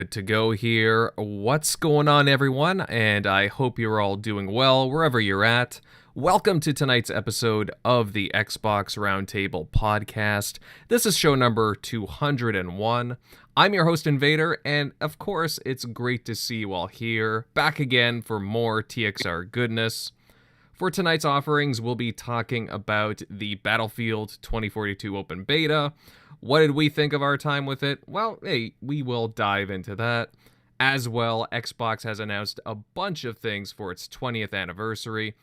Good to go here. What's going on, everyone? And I hope you're all doing well wherever you're at. Welcome to tonight's episode of the Xbox Roundtable Podcast. This is show number 201. I'm your host, Invader, and of course, it's great to see you all here, back again for more TXR goodness. For tonight's offerings, we'll be talking about the Battlefield 2042 open beta. What did we think of our time with it? Well, hey, we will dive into that. As well, Xbox has announced a bunch of things for its 20th anniversary.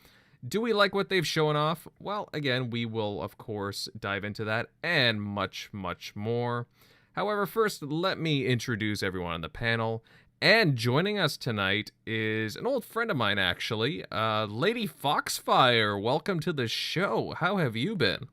Do we like what they've shown off? Well, again, we will, of course, dive into that and much, much more. However, first, let me introduce everyone on the panel. And joining us tonight is an old friend of mine, actually, Lady Foxfire. Welcome to the show. How have you been?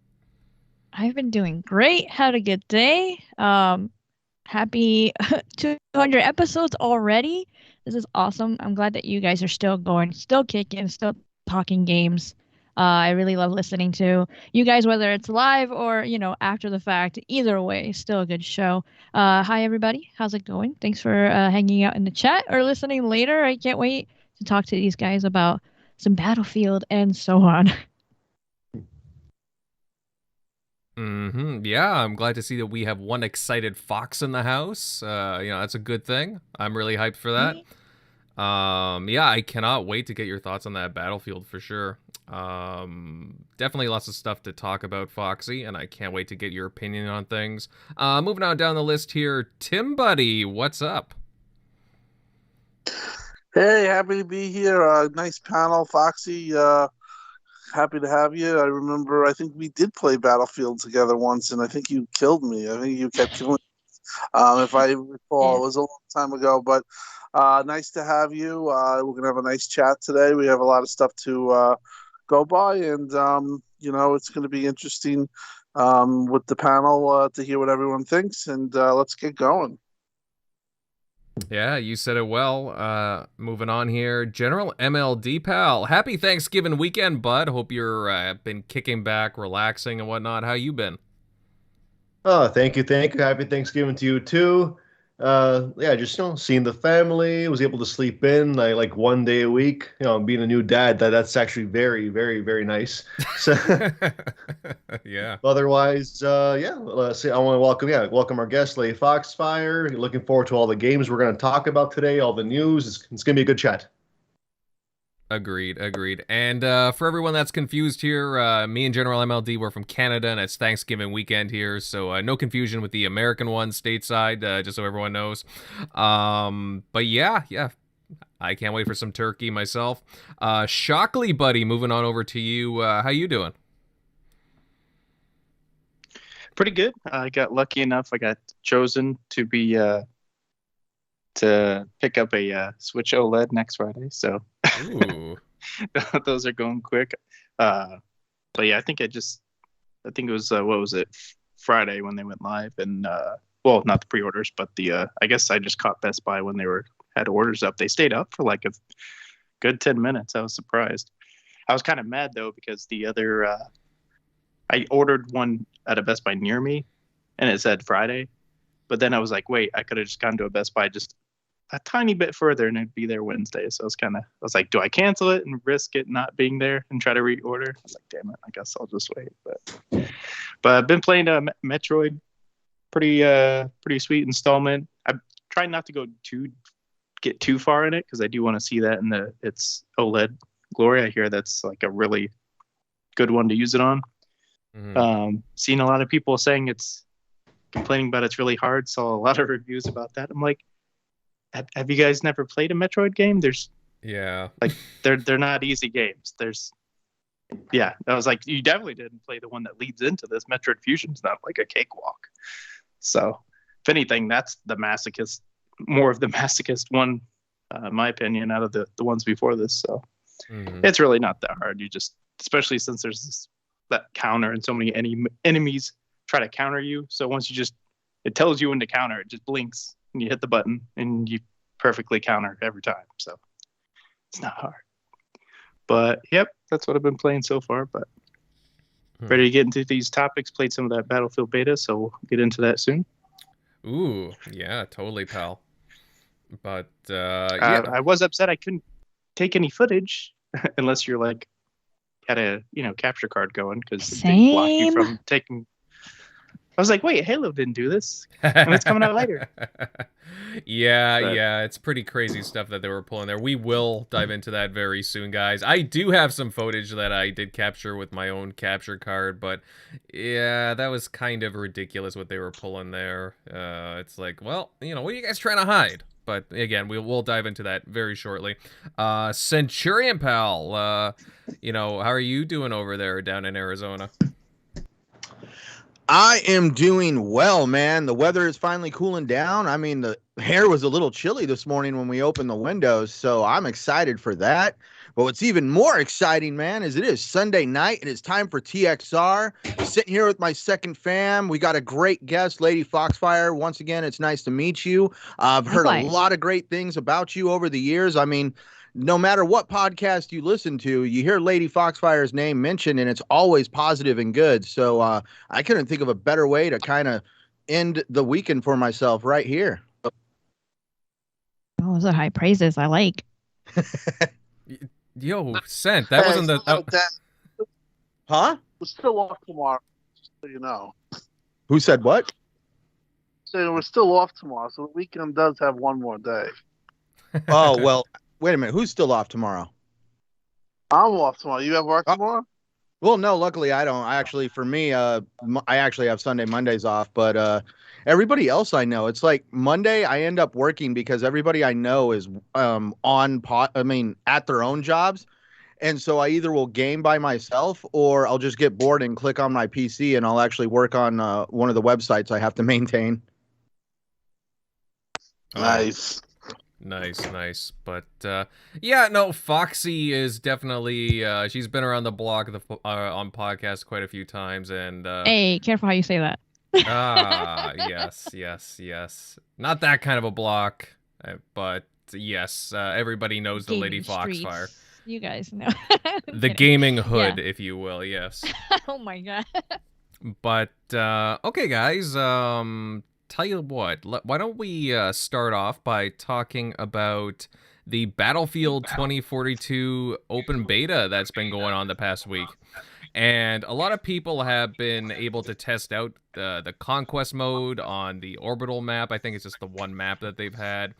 I've been doing great. Had a good day. Happy 200 episodes already. This is awesome. I'm glad that you guys are still going, still kicking, still talking games. I really love listening to you guys, whether it's live or, after the fact. Either way, still a good show. Hi, everybody. How's it going? Thanks for hanging out in the chat or listening later. I can't wait to talk to these guys about some Battlefield and so on. Yeah, I'm glad to see that we have one excited fox in the house. That's a good thing. I'm really hyped for that. Yeah, I cannot wait to get your thoughts on that Battlefield for sure. Definitely lots of stuff to talk about, Foxy, and I can't wait to get your opinion on things. Moving on down the list here, Tim Buddy, what's up? Hey, happy to be here. Nice panel, Foxy. Happy to have you. I think we did play Battlefield together once, and I think you killed me. I think you kept killing me. If I recall, It was a long time ago, but nice to have you. We're going to have a nice chat today. We have a lot of stuff to go by, and, it's going to be interesting with the panel to hear what everyone thinks, and let's get going. Yeah, you said it well. Moving on here, GeneralMLD pal. Happy Thanksgiving weekend, bud. Hope you're been kicking back, relaxing, and whatnot. How you been? Oh, thank you. Happy Thanksgiving to you too. Just seeing the family. Was able to sleep in like 1 day a week. Being a new dad, that's actually very, very, very nice. So, yeah. Otherwise, let's see. I want to welcome our guest, Lady Foxfire. Looking forward to all the games we're going to talk about today. All the news. It's going to be a good chat. Agreed. And for everyone that's confused here, me and GeneralMLD were from Canada, and it's Thanksgiving weekend here, so no confusion with the American one stateside, just so everyone knows. But yeah, I can't wait for some turkey myself. Shockley, buddy, moving on over to you. How you doing? Pretty good. I got lucky enough. I got chosen to be to pick up a Switch OLED next Friday. So those are going quick. But yeah, I think it was what was it, Friday when they went live, and not the pre-orders, but the I guess I just caught Best Buy when they had orders up. They stayed up for like a good 10 minutes. I was surprised. I was kind of mad though because the other I ordered one at a Best Buy near me, and it said Friday. But then I was like, wait, I could have just gone to a Best Buy just a tiny bit further and it'd be there Wednesday. So I was like, do I cancel it and risk it not being there and try to reorder? I was like, damn it, I guess I'll just wait. But I've been playing Metroid, pretty sweet installment. I'm trying not to get too far in it because I do want to see that in its OLED glory. I hear that's like a really good one to use it on. Mm-hmm. Seen a lot of people saying complaining about it's really hard. Saw a lot of reviews about that. I'm like, have you guys never played a Metroid game? They're not easy games. I was like, you definitely didn't play the one that leads into this. Metroid Fusion's not like a cakewalk. So if anything, that's more of the masochist one, in my opinion, out of the ones before this. So It's really not that hard. You just, especially since there's that counter and so many enemies try to counter you. So once it tells you when to counter, it just blinks and you hit the button and you perfectly counter every time. So it's not hard. But yep, that's what I've been playing so far. But ready to get into these topics. Played some of that Battlefield beta, so we'll get into that soon. Ooh, yeah, totally, pal. But yeah, I was upset I couldn't take any footage unless you're like had a capture card going because they block you from taking. I was like, wait, Halo didn't do this, and it's coming out later. Yeah, it's pretty crazy stuff that they were pulling there. We will dive into that very soon, guys. I do have some footage that I did capture with my own capture card, but yeah, that was kind of ridiculous what they were pulling there. It's like, well, what are you guys trying to hide? But again, we'll dive into that very shortly. Centurion Pal, how are you doing over there down in Arizona? I am doing well, man. The weather is finally cooling down. I mean, the hair was a little chilly this morning when we opened the windows, so I'm excited for that. But what's even more exciting, man, is it is Sunday night. It is time for TXR. Sitting here with my second fam. We got a great guest, Lady Foxfire. Once again, it's nice to meet you. I've heard a lot of great things about you over the years. I mean, no matter what podcast you listen to, you hear Lady Foxfire's name mentioned, and it's always positive and good. So I couldn't think of a better way to kind of end the weekend for myself right here. Oh, those are high praises. I like. Yo, Cent, that wasn't the... Huh? We're still off tomorrow, so you know. Who said what? So we're still off tomorrow, so the weekend does have one more day. Oh, well... Wait a minute. Who's still off tomorrow? I'm off tomorrow. You have work tomorrow? Well, no, luckily I don't. For me, I actually have Sunday, Mondays off. But everybody else I know, it's like Monday I end up working because everybody I know is at their own jobs. And so I either will game by myself or I'll just get bored and click on my PC and I'll actually work on one of the websites I have to maintain. Nice. Nice. But yeah, no, Foxy is definitely she's been around the block on podcasts quite a few times, and hey, careful how you say that. Yes. Not that kind of a block, but yes, everybody knows the Lady Foxfire. You guys know. The gaming hood, if you will, yes. Oh my god. But okay, guys, tell you what, why don't we start off by talking about the Battlefield 2042 open beta that's been going on the past week. And a lot of people have been able to test out the Conquest mode on the Orbital map. I think it's just the one map that they've had.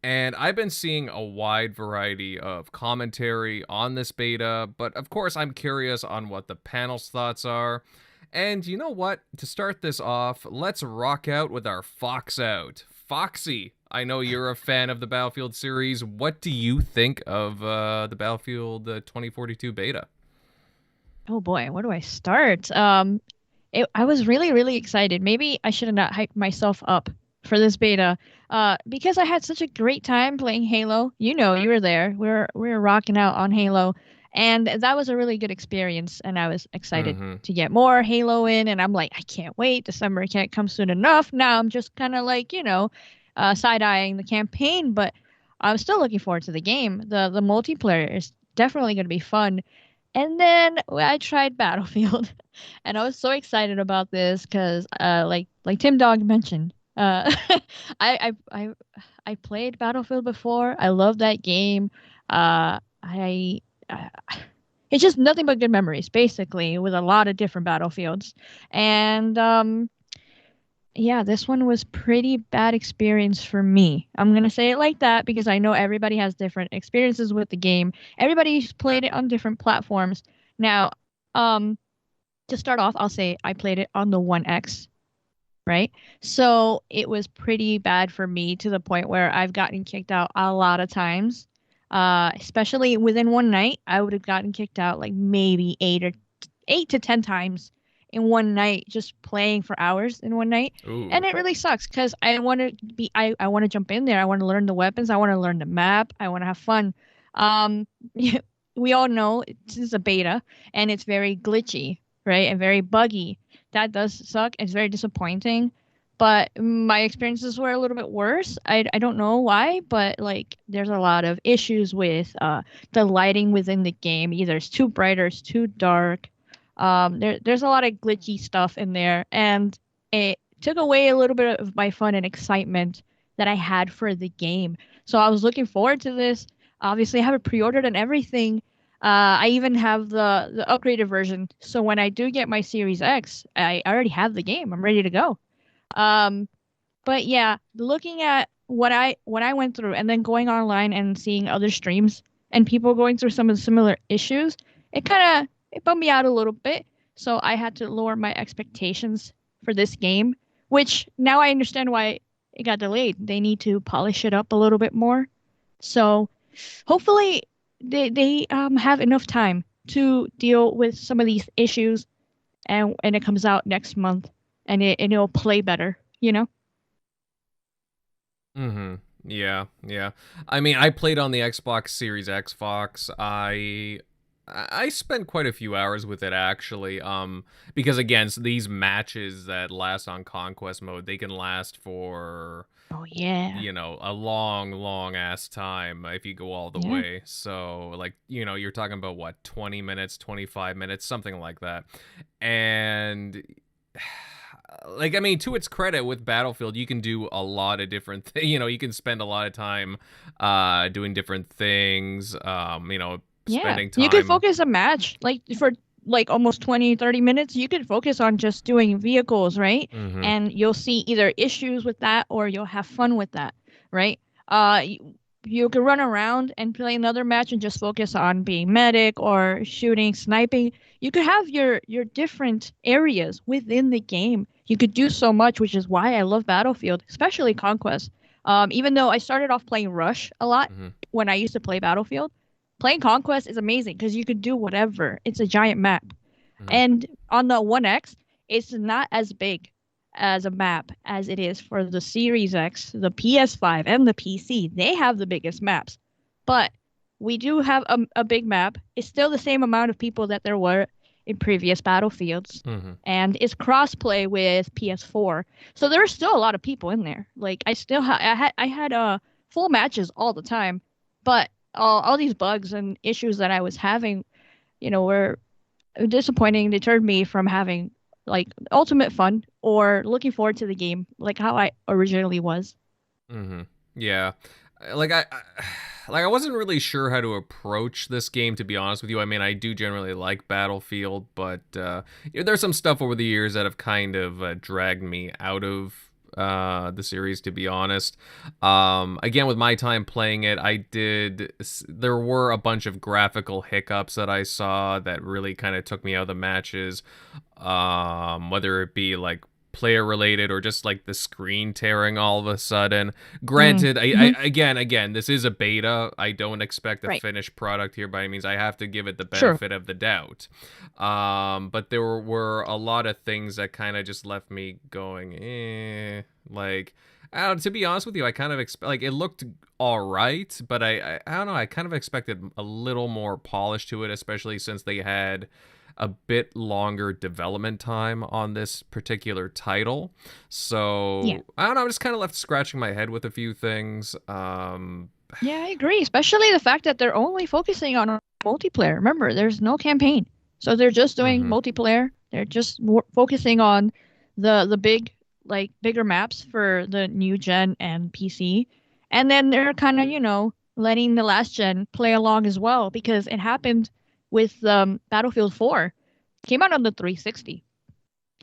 And I've been seeing a wide variety of commentary on this beta. But of course, I'm curious on what the panel's thoughts are. And you know what? To start this off, let's rock out with our Fox out. Foxy, I know you're a fan of the Battlefield series. What do you think of the Battlefield 2042 beta? Oh boy, where do I start? I was really, really excited. Maybe I should have not hyped myself up for this beta because I had such a great time playing Halo. You were there. We were rocking out on Halo. And that was a really good experience, and I was excited to get more Halo in, and I'm like, I can't wait. December can't come soon enough. Now I'm just kind of like, side-eyeing the campaign, but I'm still looking forward to the game. The multiplayer is definitely going to be fun. And then I tried Battlefield, and I was so excited about this because, like TimDog mentioned, I played Battlefield before. I love that game. It's just nothing but good memories, basically, with a lot of different Battlefields. And yeah, this one was pretty bad experience for me. I'm going to say it like that because I know everybody has different experiences with the game. Everybody's played it on different platforms. Now, to start off, I'll say I played it on the One X, right? So it was pretty bad for me to the point where I've gotten kicked out a lot of times. Especially within one night, I would have gotten kicked out like maybe 8 to 10 times in one night, just playing for hours in one night. Ooh. And it really sucks because I want to jump in there. I want to learn the weapons. I want to learn the map. I want to have fun. We all know this is a beta and it's very glitchy, right? And very buggy. That does suck. It's very disappointing. But my experiences were a little bit worse. I don't know why, but like there's a lot of issues with the lighting within the game. Either it's too bright or it's too dark. There's a lot of glitchy stuff in there, and it took away a little bit of my fun and excitement that I had for the game. So I was looking forward to this. Obviously, I have it pre-ordered and everything. I even have the upgraded version. So when I do get my Series X, I already have the game. I'm ready to go. But yeah, looking at what I went through and then going online and seeing other streams and people going through some of the similar issues, it bummed me out a little bit. So I had to lower my expectations for this game, which now I understand why it got delayed. They need to polish it up a little bit more. So hopefully they have enough time to deal with some of these issues, and it comes out next month and it'll play better, you know? Mm-hmm. Yeah, yeah. I mean, I played on the Xbox Series X, Fox. I spent quite a few hours with it actually. Because again, so these matches that last on Conquest mode, they can last for Oh yeah. a long ass time if you go all the Yeah. way. So like, you're talking about what, 20 minutes, 25 minutes, something like that. And like, I mean, to its credit, with Battlefield, you can do a lot of different things. You can spend a lot of time doing different things, spending time. You could focus a match like for like almost 20-30 minutes. You could focus on just doing vehicles, right? Mhm. And you'll see either issues with that or you'll have fun with that, right? You could run around and play another match and just focus on being medic or shooting, sniping. You could have your different areas within the game. You could do so much, which is why I love Battlefield, especially Conquest. Even though I started off playing Rush a lot Mhm. when I used to play Battlefield, playing Conquest is amazing because you could do whatever. It's a giant map. Mhm. And on the One X, it's not as big as a map as it is for the Series X, the PS5, and the PC. They have the biggest maps. But we do have a big map. It's still the same amount of people that there were in previous Battlefields. Mhm. And it's crossplay with PS4. So there are still a lot of people in there. Like I had full matches all the time, but all these bugs and issues that I was having, were disappointing, deterred me from having like ultimate fun or looking forward to the game like how I originally was. Mm-hmm. Yeah. Like I wasn't really sure how to approach this game, to be honest with you. I mean, I do generally like Battlefield, but there's some stuff over the years that have kind of dragged me out of the series, to be honest. Again, with my time playing it, there were a bunch of graphical hiccups that I saw that really kind of took me out of the matches, whether it be like player related or just like the screen tearing all of a sudden. Granted, again, this is a beta. I don't expect a Right. finished product here by any means. I have to give it the Sure. benefit of the doubt. But there were a lot of things that kind of just left me going, like, I don't know, to be honest with you, I kind of like it looked all right, but I don't know, I kind of expected a little more polish to it, especially since they had a bit longer development time on this particular title. So Yeah. I don't know, I'm just kind of left scratching my head with a few things. Yeah, I agree. Especially the fact that they're only focusing on multiplayer. Remember, there's no campaign. So they're just doing multiplayer. They're just more focusing on the bigger maps for the new gen and PC. And then they're kind of, letting the last gen play along as well because it happened with Battlefield 4. Came out on the 360.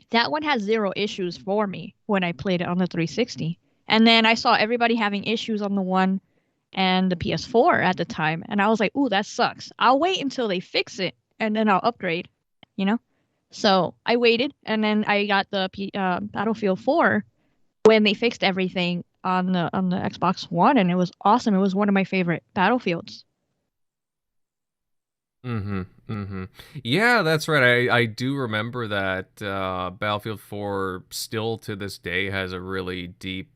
That one has zero issues for me when I played it on the 360. And then I saw everybody having issues on the One and the PS4 at the time. And I was like, ooh, that sucks. I'll wait until they fix it and then I'll upgrade, So I waited and then I got the Battlefield 4 when they fixed everything on the Xbox One, and it was awesome. It was one of my favorite Battlefields. Yeah, that's right. I do remember that Battlefield 4 still to this day has a really deep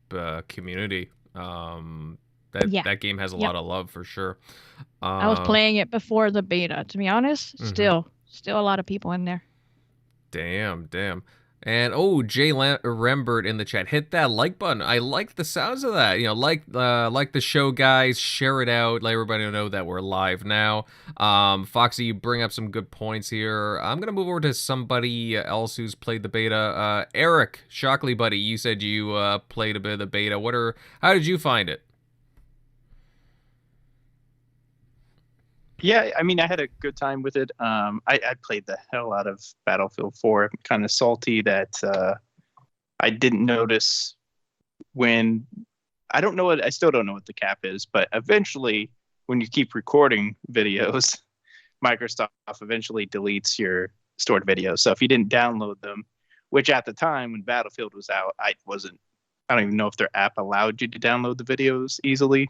community. That game has a lot of love for sure. I was playing it before the beta, to be honest. Still a lot of people in there. Damn. And Jay Rembert in the chat, hit that like button. I like the sounds of that. Like the show, guys. Share it out. Let everybody know that we're live now. Foxy, you bring up some good points here. I'm gonna move over to somebody else who's played the beta. Eric Shockley, buddy, you said you played a bit of the beta. How did you find it? Yeah, I mean, I had a good time with it. I played the hell out of Battlefield 4. I'm kind of salty that I didn't notice when... I still don't know what the cap is, but eventually, when you keep recording videos, Microsoft eventually deletes your stored videos. So if you didn't download them, which at the time when Battlefield was out, I don't even know if their app allowed you to download the videos easily.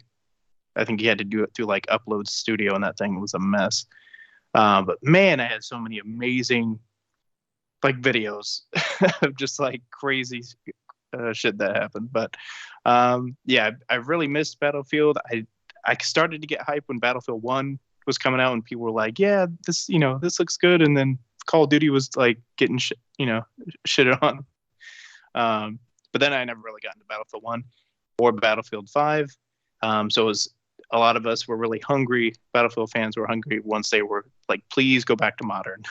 I think you had to do it through like Upload Studio, and that thing was a mess. But man, I had so many amazing like videos of just like crazy shit that happened. But yeah, I really missed Battlefield. I started to get hype when Battlefield 1 was coming out, and people were like, "Yeah, this looks good," and then Call of Duty was like getting shitted on. But then I never really got into Battlefield 1 or Battlefield 5. So it was a lot of us were really hungry. Battlefield fans were hungry once they were like, please go back to modern.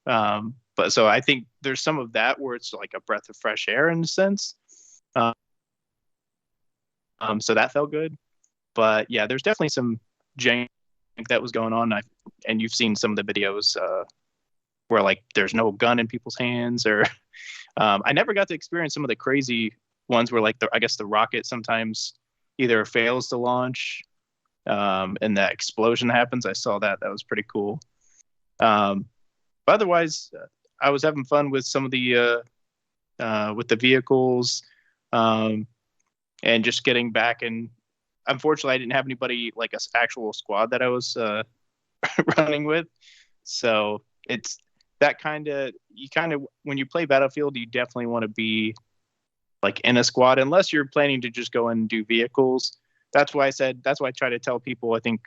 But so I think there's some of that where it's like a breath of fresh air in a sense. So that felt good. But yeah, there's definitely some jank that was going on. And you've seen some of the videos where like there's no gun in people's hands, or I never got to experience some of the crazy ones where like I guess the rocket sometimes either fails to launch and that explosion happens. I saw that. That was pretty cool. But otherwise, I was having fun with some of the with the vehicles and just getting back. And unfortunately, I didn't have anybody like an actual squad that I was running with. So it's that when you play Battlefield, you definitely want to be like in a squad, unless you're planning to just go and do vehicles. That's why I try to tell people, I think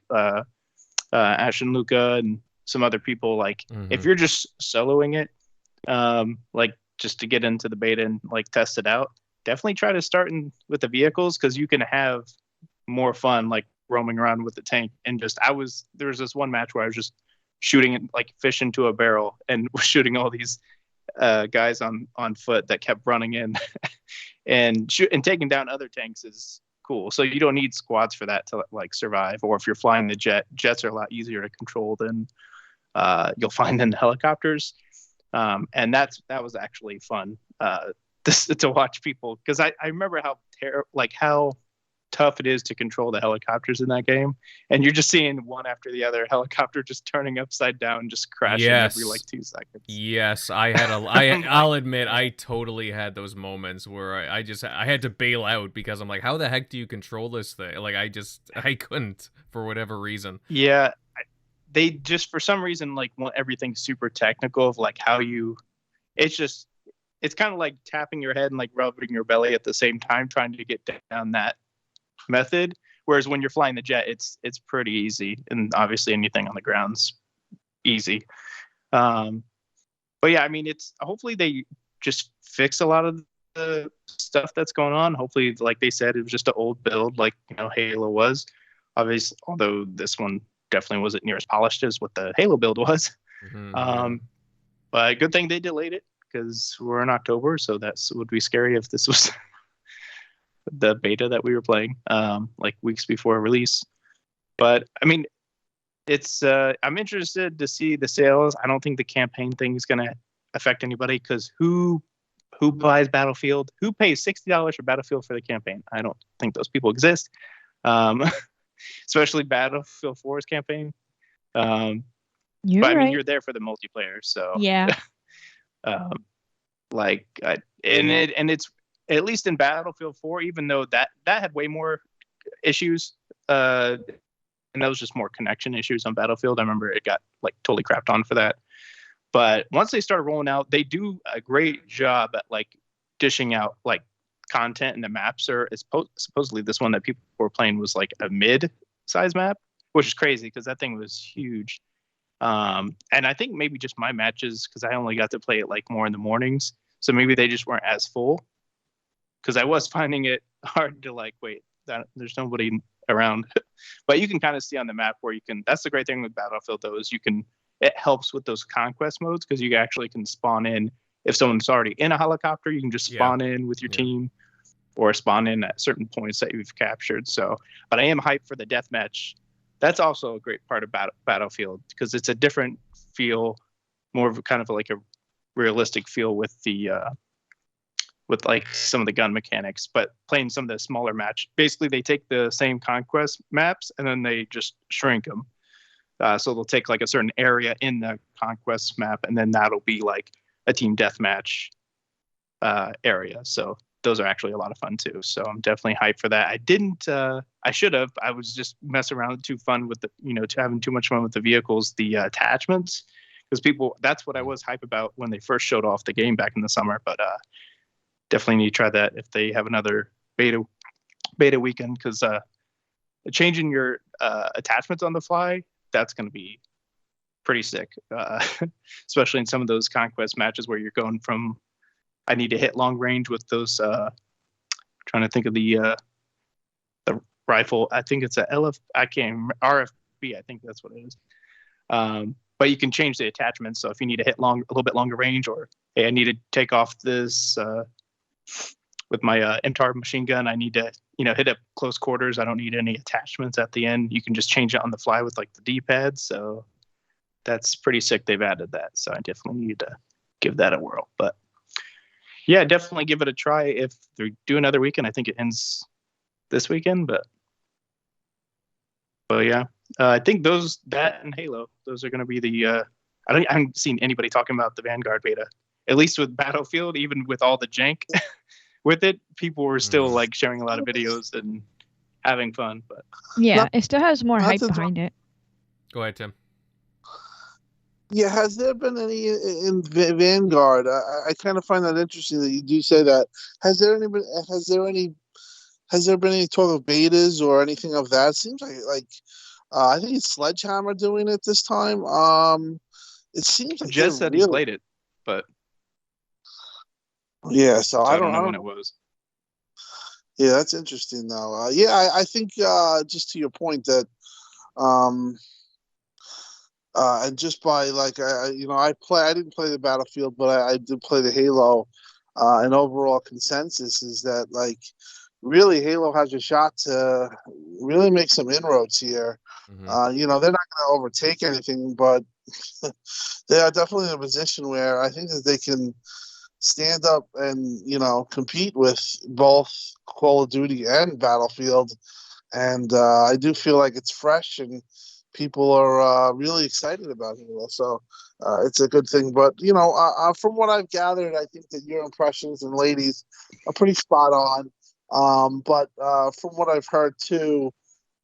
Ash and Luca and some other people, like if you're just soloing it, like just to get into the beta and like test it out, definitely try to start with the vehicles, because you can have more fun like roaming around with the tank. And there was this one match where I was just shooting like fish into a barrel and was shooting all these guys on foot that kept running in and taking down other tanks is cool. So you don't need squads for that to like survive. Or if you're flying the jets are a lot easier to control than you'll find in helicopters. And that was actually fun to watch people, because I remember how tough it is to control the helicopters in that game, and you're just seeing one after the other helicopter just turning upside down, just crashing every like 2 seconds. Yes, I'll admit I totally had those moments where I had to bail out, because I'm like, how the heck do you control this thing? Like I couldn't, for whatever reason. Yeah, they just for some reason like want everything super technical of like how you. It's kind of like tapping your head and like rubbing your belly at the same time, trying to get down that method. Whereas when you're flying the jet, it's pretty easy, and obviously anything on the ground's easy. But yeah, I mean, hopefully they just fix a lot of the stuff that's going on. Hopefully, like they said, it was just an old build, like Halo was. Obviously, although this one definitely wasn't near as polished as what the Halo build was. But good thing they delayed it, because we're in October, so that would be scary if this was the beta that we were playing like weeks before release. But I mean, I'm interested to see the sales. I don't think the campaign thing is going to affect anybody, because who buys Battlefield? Who pays $60 for Battlefield for the campaign? I don't think those people exist. Especially Battlefield 4's campaign. I mean, you're there for the multiplayer, so yeah. It's at least in Battlefield 4, even though that had way more issues, and that was just more connection issues on Battlefield. I remember it got like totally crapped on for that. But once they started rolling out, they do a great job at like dishing out like content, and the maps are supposedly this one that people were playing was like a mid-size map, which is crazy because that thing was huge. And I think maybe just my matches, because I only got to play it like more in the mornings. so maybe they just weren't as full. Because I was finding it hard to wait, there's nobody around. But you can kind of see on the map where you can. That's the great thing with Battlefield, though, is it helps with those conquest modes because you actually can spawn in. If someone's already in a helicopter, you can just spawn in with your team, or spawn in at certain points that you've captured. So, but I am hyped for the deathmatch. That's also a great part of Battlefield because it's a different feel, more of kind of like a realistic feel with the with some of the gun mechanics, but playing some of the smaller match. Basically, they take the same conquest maps and then they just shrink them. So they'll take a certain area in the conquest map, and then that'll be a team deathmatch area. So those are actually a lot of fun too. So I'm definitely hyped for that. I should have. I was just messing around too fun with having too much fun with the vehicles, the attachments, because that's what I was hype about when they first showed off the game back in the summer. But definitely need to try that if they have another beta weekend, because changing your attachments on the fly, that's going to be pretty sick, especially in some of those conquest matches where you're going from, I need to hit long range with those, trying to think of the rifle. I think it's RFB. I think that's what it is. But you can change the attachments. So if you need to hit a little bit longer range, or hey, I need to take off this with my MTAR machine gun, I need to hit up close quarters. I don't need any attachments at the end. You can just change it on the fly with the D-pad. So that's pretty sick. They've added that. So I definitely need to give that a whirl. But yeah, definitely give it a try if they do another weekend. I think it ends this weekend, but yeah, I think that and Halo, those are going to be the. I haven't seen anybody talking about the Vanguard beta. At least with Battlefield, even with all the jank with it, people were still sharing a lot of videos and having fun. But yeah, it still has more hype behind it. Go ahead, Tim. Yeah, has there been any in Vanguard? I kind of find that interesting that you do say that. Has there been any talk of betas or anything of that? It seems like I think it's Sledgehammer doing it this time. It seems like Jez said he played it, but yeah, so I don't know when it was. Yeah, that's interesting though. Yeah, I think just to your point that and just by I didn't play the Battlefield, but I did play the Halo. And overall consensus is that really Halo has a shot to really make some inroads here. Mm-hmm. They're not going to overtake anything, but they are definitely in a position where I think that they can stand up and compete with both Call of Duty and Battlefield. And I do feel like it's fresh and people are really excited about Halo, so it's a good thing. But from what I've gathered, I think that your impressions and ladies are pretty spot on. But from what I've heard too,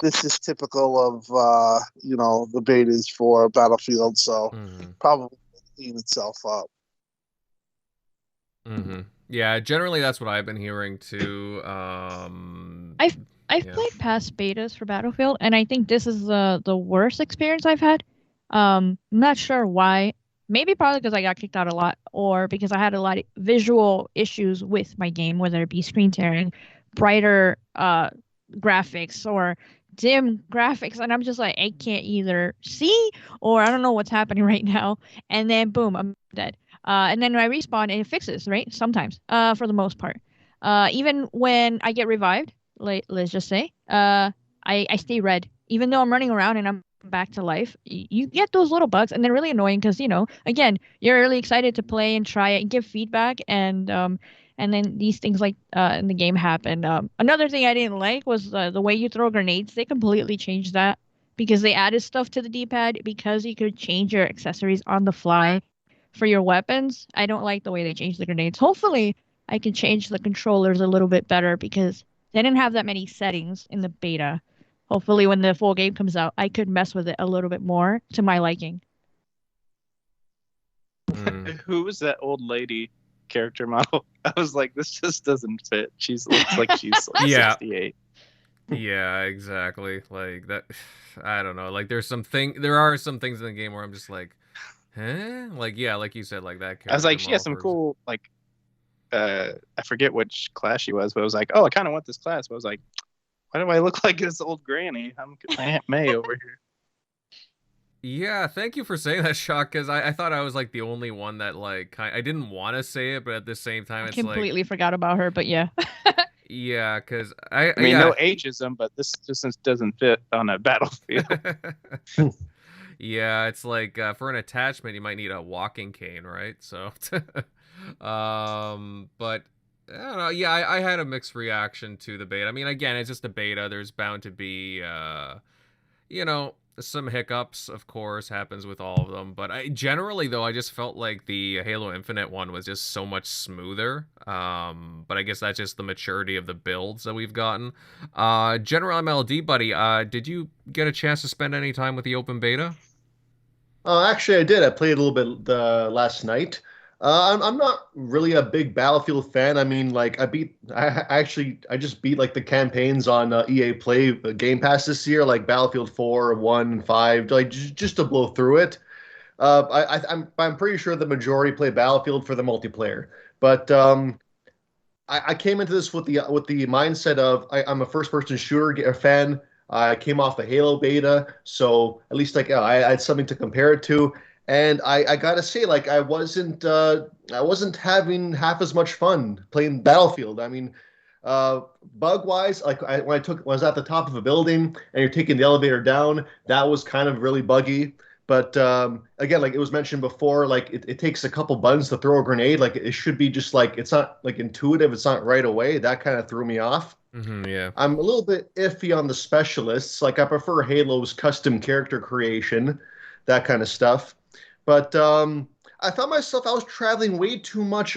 this is typical of the betas for Battlefield, so probably clean itself up. Mm-hmm. Yeah, generally that's what I've been hearing too. I've played past betas for Battlefield, and I think this is the worst experience I've had. I'm not sure why. Maybe probably because I got kicked out a lot, or because I had a lot of visual issues with my game, whether it be screen tearing, brighter graphics, or dim graphics, and I'm just like, I can't either see or I don't know what's happening right now. And then boom, I'm dead. And then I respawn and it fixes, right? Sometimes, for the most part. Even when I get revived, let's just say, I stay red, even though I'm running around and I'm back to life. You get those little bugs, and they're really annoying because again, you're really excited to play and try it and give feedback, and then these things in the game happen. Another thing I didn't like was the way you throw grenades. They completely changed that because they added stuff to the D-pad because you could change your accessories on the fly for your weapons. I don't like the way they changed the grenades. Hopefully, I can change the controllers a little bit better because they didn't have that many settings in the beta. Hopefully, when the full game comes out, I could mess with it a little bit more to my liking. Who was that old lady character model? I was like, this just doesn't fit. Looks like she's Yeah. 68. Yeah, exactly. Like that. I don't know. There are some things in the game where I'm just like, huh? Like, yeah, like you said, like that character. I was like, she has model some cool I forget which class she was, but I was like, oh, I kind of want this class. But I was like, why do I look like this old granny? I'm Aunt May over here. Yeah, thank you for saying that, Shock, because I thought I was like the only one that like I didn't want to say it, but at the same time, I it's completely forgot about her, but yeah. yeah, because I mean, no ageism, but this just doesn't fit on a battlefield. Yeah, it's like for an attachment, you might need a walking cane, right? So, but I don't know. Yeah, I had a mixed reaction to the beta. I mean, again, it's just a beta. There's bound to be, you know, some hiccups, of course, happens with all of them. But generally, though, I just felt like the Halo Infinite one was just so much smoother. But I guess that's just the maturity of the builds that we've gotten. GeneralMLD, buddy, did you get a chance to spend any time with the open beta? Actually, I did. I played a little bit last night. I'm not really a big Battlefield fan. I mean, like I just beat like the campaigns on EA Play Game Pass this year, like Battlefield 4, 1, and 5, like just to blow through it. I'm pretty sure the majority play Battlefield for the multiplayer, but I came into this with the mindset of I'm a first person shooter fan. I came off the Halo beta, so at least like I had something to compare it to. And I gotta say, like I wasn't having half as much fun playing Battlefield. I mean, bug wise, like when I was at the top of a building and you're taking the elevator down, that was kind of really buggy. But again, like it was mentioned before, like it takes a couple buttons to throw a grenade. Like it should be just like it's not like intuitive. It's not right away. That kind of threw me off. Yeah. I'm a little bit iffy on the specialists. Like I prefer Halo's custom character creation, that kind of stuff. But I found myself I was traveling way too much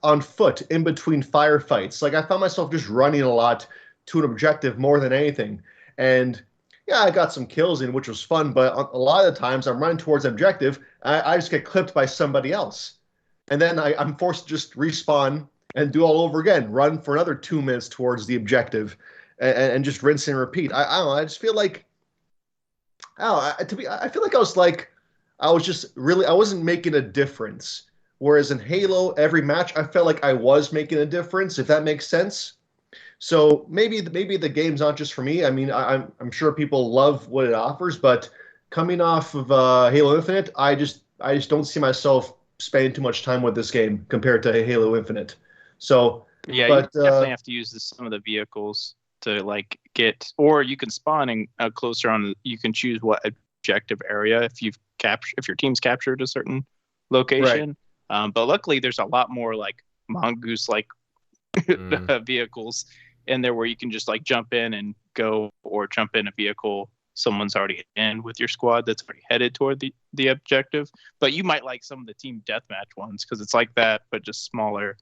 on foot in between firefights. Like I found myself just running a lot to an objective more than anything. And yeah, I got some kills in, which was fun. But a lot of the times I'm running towards objective, I just get clipped by somebody else, and then I'm forced to just respawn and do all over again, run for another 2 minutes towards the objective, and just rinse and repeat. I don't know. I just feel like I feel like I was just really I wasn't making a difference. Whereas in Halo, every match I felt like I was making a difference, if that makes sense. So maybe the game's not just for me. I mean, I'm sure people love what it offers, but coming off of Halo Infinite, I just don't see myself spending too much time with this game compared to Halo Infinite. So yeah, but, you definitely have to use some of the vehicles to like get, or you can spawn in closer on. You can choose what objective area if your team's captured a certain location. Right. But luckily, there's a lot more like mongoose like vehicles in there where you can just like jump in and go, or jump in a vehicle someone's already in with your squad that's already headed toward the objective. But you might like some of the team deathmatch ones because it's like that but just smaller,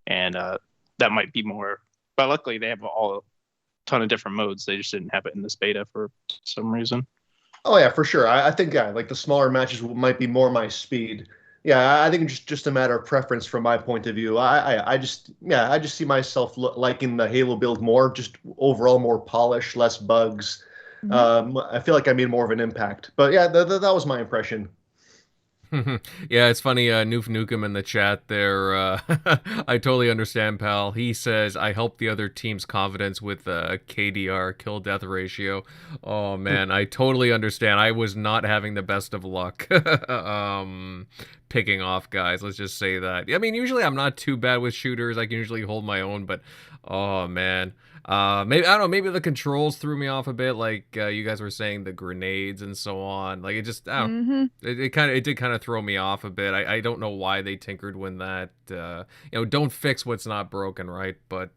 and that might be more. But luckily they have a ton of different modes. They just didn't have it in this beta for some reason. Oh yeah, for sure. I think like the smaller matches might be more my speed. Yeah, I think it's just a matter of preference from my point of view. I just see myself liking the Halo build more, just overall more polished, less bugs. Mm-hmm. I feel like I made more of an impact. But yeah, that was my impression. Yeah, it's funny, Noof Nukem in the chat there. I totally understand, pal. He says, I help the other team's confidence with KDR, kill-death ratio. Oh, man, I totally understand. I was not having the best of luck picking off guys, let's just say that. I mean, usually I'm not too bad with shooters. I can usually hold my own, but, oh, man. Maybe I don't know. Maybe the controls threw me off a bit, like you guys were saying, the grenades and so on. Like it just, it did kind of throw me off a bit. I don't know why they tinkered when that. Don't fix what's not broken, right? But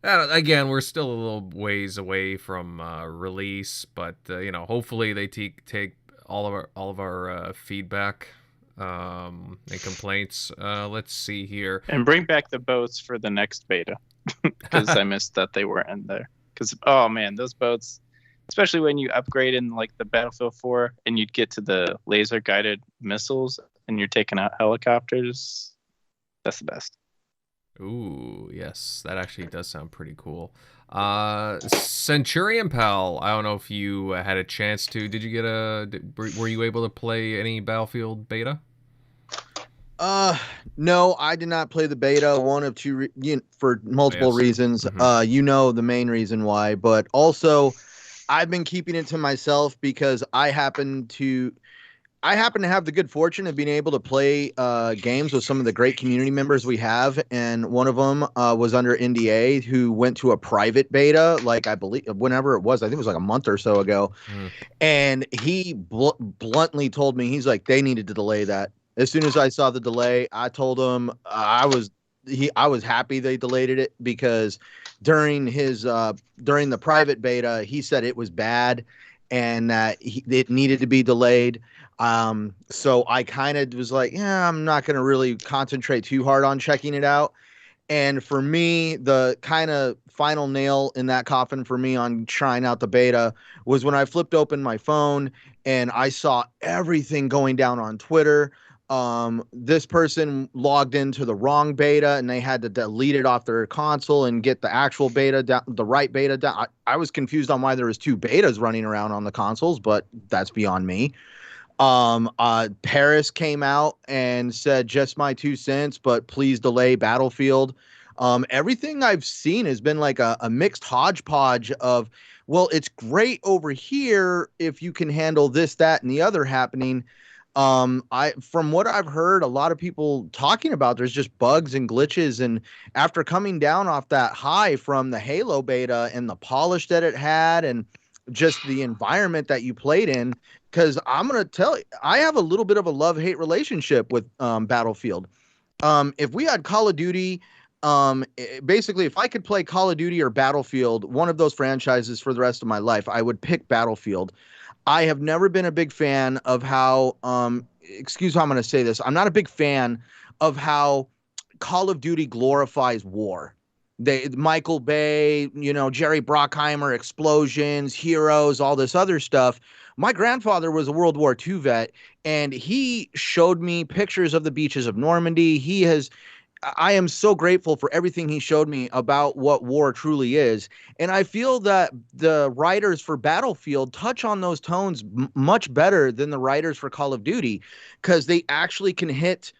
again, we're still a little ways away from release. But hopefully they take all of our feedback and complaints. Let's see here, and bring back the boats for the next beta. Because I missed that they weren't in there. Because oh man, those boats, especially when you upgrade in like the Battlefield 4 and you'd get to the laser guided missiles and you're taking out helicopters, that's the best. Ooh, yes, that actually does sound pretty cool. Centurion pal, I don't know if you had a chance to. Did you get were you able to play any Battlefield beta? No, I did not play the beta. One of two for multiple Yes. reasons. Mhm. The main reason why, but also I've been keeping it to myself because I happen to have the good fortune of being able to play games with some of the great community members we have, and one of them was under NDA, who went to a private beta, like I believe whenever it was, I think it was like a month or so ago, Mm. and he bluntly told me, he's like, they needed to delay that. As soon as I saw the delay, I told him I was happy they delayed it because during during the private beta, he said it was bad and that it needed to be delayed. So I kind of was like, yeah, I'm not going to really concentrate too hard on checking it out. And for me, the kind of final nail in that coffin for me on trying out the beta was when I flipped open my phone and I saw everything going down on Twitter. This person logged into the wrong beta and they had to delete it off their console and get the actual beta down, the right beta down. I was confused on why there was two betas running around on the consoles, but that's beyond me. Paris came out and said, just my 2 cents, but please delay Battlefield. Everything I've seen has been like a mixed hodgepodge of, well, it's great over here if you can handle this, that, and the other happening. From what I've heard, a lot of people talking about, there's just bugs and glitches. And after coming down off that high from the Halo beta and the polish that it had and just the environment that you played in, because I'm going to tell you, I have a little bit of a love-hate relationship with Battlefield. If we had Call of Duty, basically, if I could play Call of Duty or Battlefield, one of those franchises for the rest of my life, I would pick Battlefield. I have never been a big fan of how, excuse how I'm going to say this, I'm not a big fan of how Call of Duty glorifies war. Michael Bay, Jerry Bruckheimer, explosions, heroes, all this other stuff. My grandfather was a World War II vet, and he showed me pictures of the beaches of Normandy. I am so grateful for everything he showed me about what war truly is. And I feel that the writers for Battlefield touch on those tones much better than the writers for Call of Duty, because they actually can hit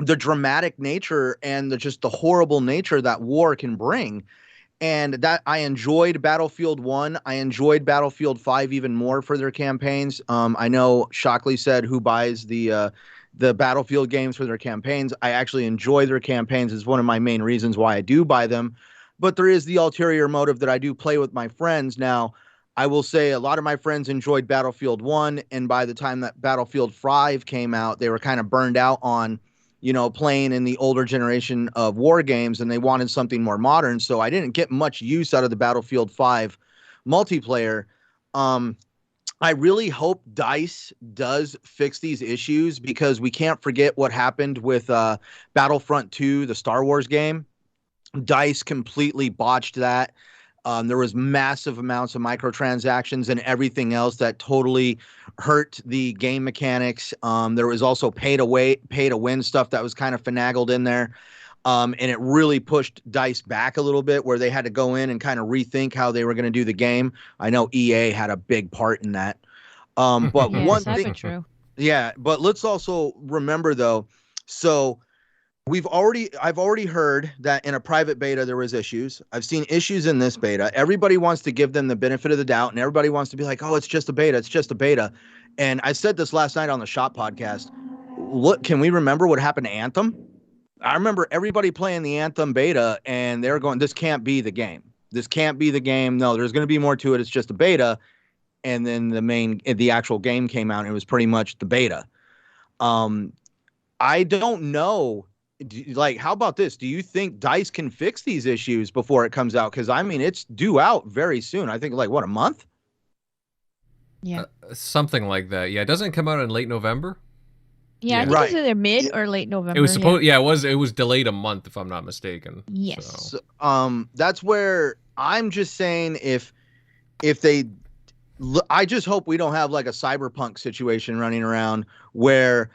the dramatic nature and just the horrible nature that war can bring. And that I enjoyed Battlefield 1. I enjoyed Battlefield 5 even more for their campaigns. I know Shockley said who buys the Battlefield games for their campaigns. I actually enjoy their campaigns. It's one of my main reasons why I do buy them. But there is the ulterior motive that I do play with my friends. Now, I will say a lot of my friends enjoyed Battlefield 1, and by the time that Battlefield 5 came out, they were kind of burned out on playing in the older generation of war games, and they wanted something more modern. So I didn't get much use out of the Battlefield 5 multiplayer. I really hope DICE does fix these issues, because we can't forget what happened with Battlefront 2, the Star Wars game. DICE completely botched that. There was massive amounts of microtransactions and everything else that totally hurt the game mechanics. There was also pay to win stuff that was kind of finagled in there. And it really pushed DICE back a little bit, where they had to go in and kind of rethink how they were going to do the game. I know EA had a big part in that. But Yes, one that's thing, true. yeah, but let's also remember though, so I've already heard that in a private beta there was issues. I've seen issues in this beta. Everybody wants to give them the benefit of the doubt, and everybody wants to be like, "Oh, it's just a beta. It's just a beta." And I said this last night on the Shop podcast. Look, can we remember what happened to Anthem? I remember everybody playing the Anthem beta, and they're going, "This can't be the game. This can't be the game. No, there's going to be more to it. It's just a beta." And then the actual game came out, and it was pretty much the beta. I don't know. Like, how about this? Do you think DICE can fix these issues before it comes out? Because I mean, it's due out very soon. I think like what, a month? Yeah. Something like that. Yeah, it doesn't come out in late November. Yeah, I Yeah. think Right. it's either mid Yeah. or late November. It was supposed. Yeah, it was delayed a month, if I'm not mistaken. Yes. So. That's where I'm just saying if they, I just hope we don't have like a cyberpunk situation running around where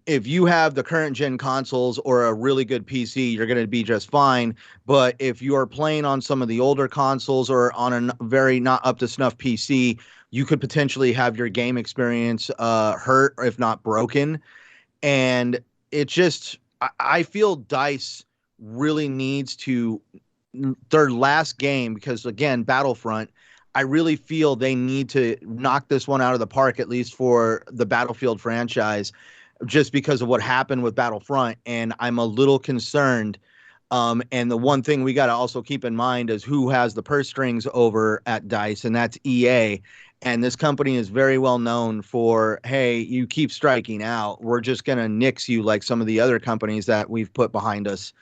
if you have the current gen consoles or a really good PC, you're going to be just fine. But if you are playing on some of the older consoles or on a very not up to snuff PC, you could potentially have your game experience hurt, if not broken. And it just, I feel DICE really needs to, their last game, because again, Battlefront, I really feel they need to knock this one out of the park, at least for the Battlefield franchise, just because of what happened with Battlefront. And I'm a little concerned. And the one thing we got to also keep in mind is who has the purse strings over at DICE, and that's EA. And this company is very well known for, hey, you keep striking out, we're just going to nix you like some of the other companies that we've put behind us.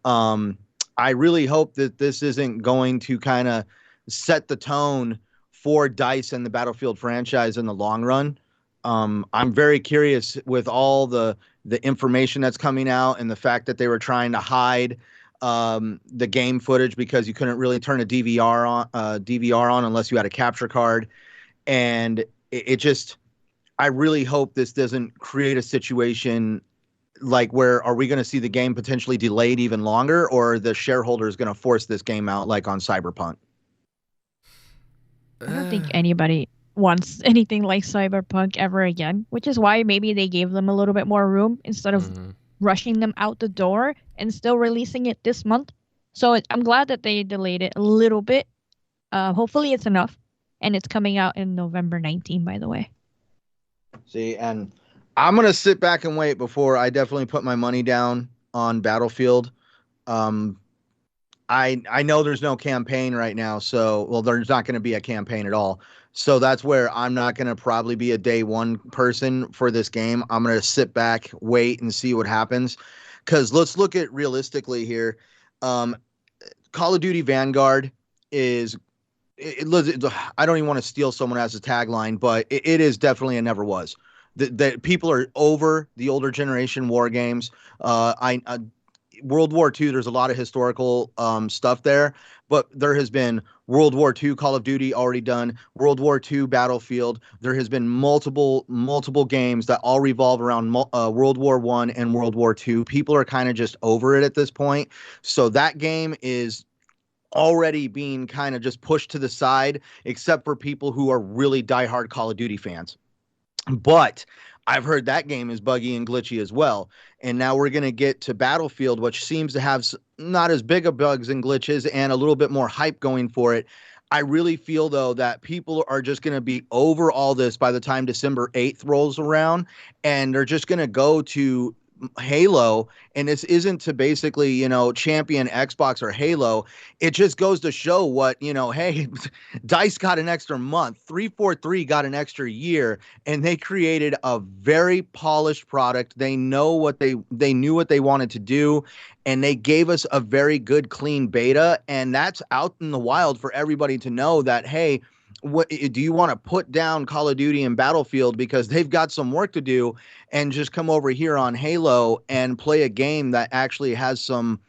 I really hope that this isn't going to kind of set the tone for DICE and the Battlefield franchise in the long run. I'm very curious with all the information that's coming out and the fact that they were trying to hide the game footage because you couldn't really turn a DVR on unless you had a capture card. And it just, I really hope this doesn't create a situation like where are we going to see the game potentially delayed even longer, or the shareholders going to force this game out like on Cyberpunk? I don't think anybody wants anything like Cyberpunk ever again, which is why maybe they gave them a little bit more room instead of rushing them out the door and still releasing it this month. So I'm glad that they delayed it a little bit. Hopefully it's enough. And it's coming out in November 19, by the way. See, and I'm going to sit back and wait before I definitely put my money down on Battlefield. I know there's no campaign right now, so, well, there's not going to be a campaign at all. So that's where I'm not going to probably be a day one person for this game. I'm going to sit back, wait, and see what happens. Because let's look at realistically here. Call of Duty Vanguard is, I don't even want to steal someone else's tagline, but it is definitely a never was. That people are over the older generation war games. World War II, there's a lot of historical stuff there, but there has been World War II Call of Duty already done, World War II Battlefield. There has been multiple games that all revolve around World War I and World War II. People are kind of just over it at this point. So that game is already being kind of just pushed to the side, except for people who are really diehard Call of Duty fans. But I've heard that game is buggy and glitchy as well. And now we're going to get to Battlefield, which seems to have not as big of bugs and glitches and a little bit more hype going for it. I really feel, though, that people are just going to be over all this by the time December 8th rolls around, and they're just going to go to Halo. And this isn't to basically, champion Xbox or Halo. It just goes to show what, hey, DICE got an extra month, 343 got an extra year, and they created a very polished product. They know what they knew what they wanted to do, and they gave us a very good, clean beta. And that's out in the wild for everybody to know that, hey, what do you want to put down Call of Duty and Battlefield because they've got some work to do, and just come over here on Halo and play a game that actually has some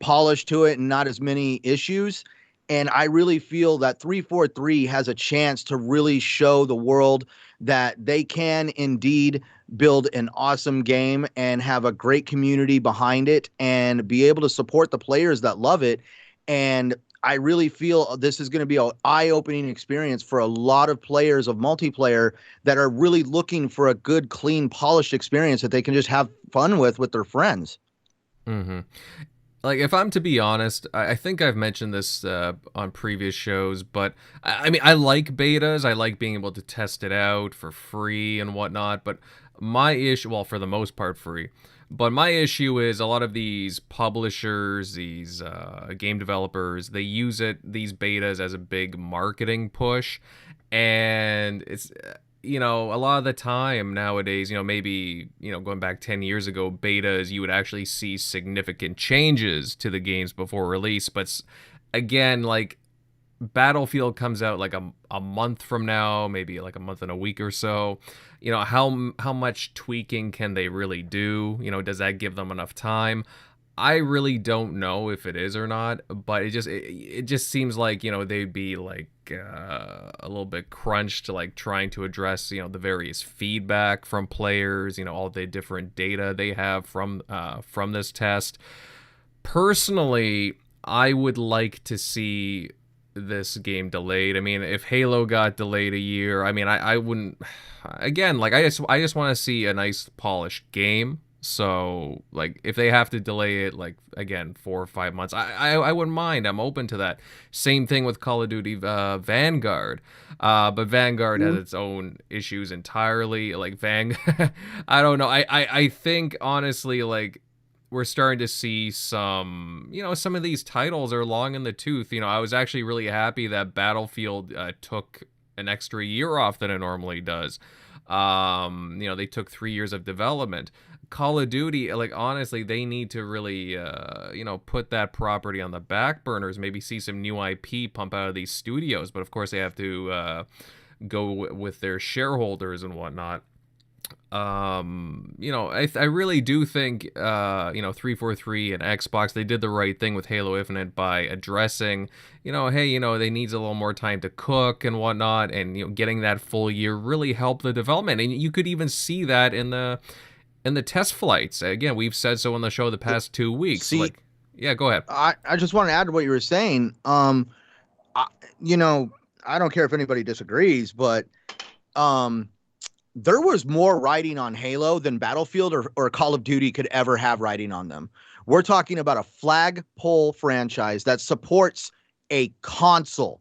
polish to it and not as many issues. And I really feel that 343 has a chance to really show the world that they can indeed build an awesome game and have a great community behind it and be able to support the players that love it. And I really feel this is going to be an eye-opening experience for a lot of players of multiplayer that are really looking for a good, clean, polished experience that they can just have fun with their friends. Mm-hmm. Like, if I'm to be honest, I think I've mentioned this on previous shows, but I mean, I like betas. I like being able to test it out for free and whatnot, but my issue, well, for the most part free, but my issue is a lot of these publishers, these game developers, they use these betas as a big marketing push, and it's, a lot of the time nowadays, maybe, going back 10 years ago, betas, you would actually see significant changes to the games before release, but again, like, Battlefield comes out like a month from now, maybe like a month and a week or so. How much tweaking can they really do? Does that give them enough time? I really don't know if it is or not, but it just seems like, they'd be like a little bit crunched, like trying to address, the various feedback from players, all the different data they have from this test. Personally, I would like to see this game delayed. I mean, if Halo got delayed a year, I mean, I wouldn't, again, like, I just want to see a nice polished game, So, like, if they have to delay it, like, again, 4 or 5 months, I wouldn't mind. I'm open to that. Same thing with Call of Duty Vanguard. But Vanguard has its own issues entirely. Like, I don't know. I think, honestly, like, we're starting to see some, some of these titles are long in the tooth. I was actually really happy that Battlefield took an extra year off than it normally does. They took 3 years of development. Call of Duty, like, honestly, they need to really, put that property on the back burners, maybe see some new IP pump out of these studios. But of course, they have to go with their shareholders and whatnot. I really do think, 343 and Xbox, they did the right thing with Halo Infinite by addressing, hey, they needs a little more time to cook and whatnot, and, getting that full year really helped the development. And you could even see that in the test flights. Again, we've said so on the show the past 2 weeks. Yeah, go ahead. I just want to add to what you were saying. I don't care if anybody disagrees, but there was more writing on Halo than Battlefield or Call of Duty could ever have writing on them. We're talking about a flagpole franchise that supports a console.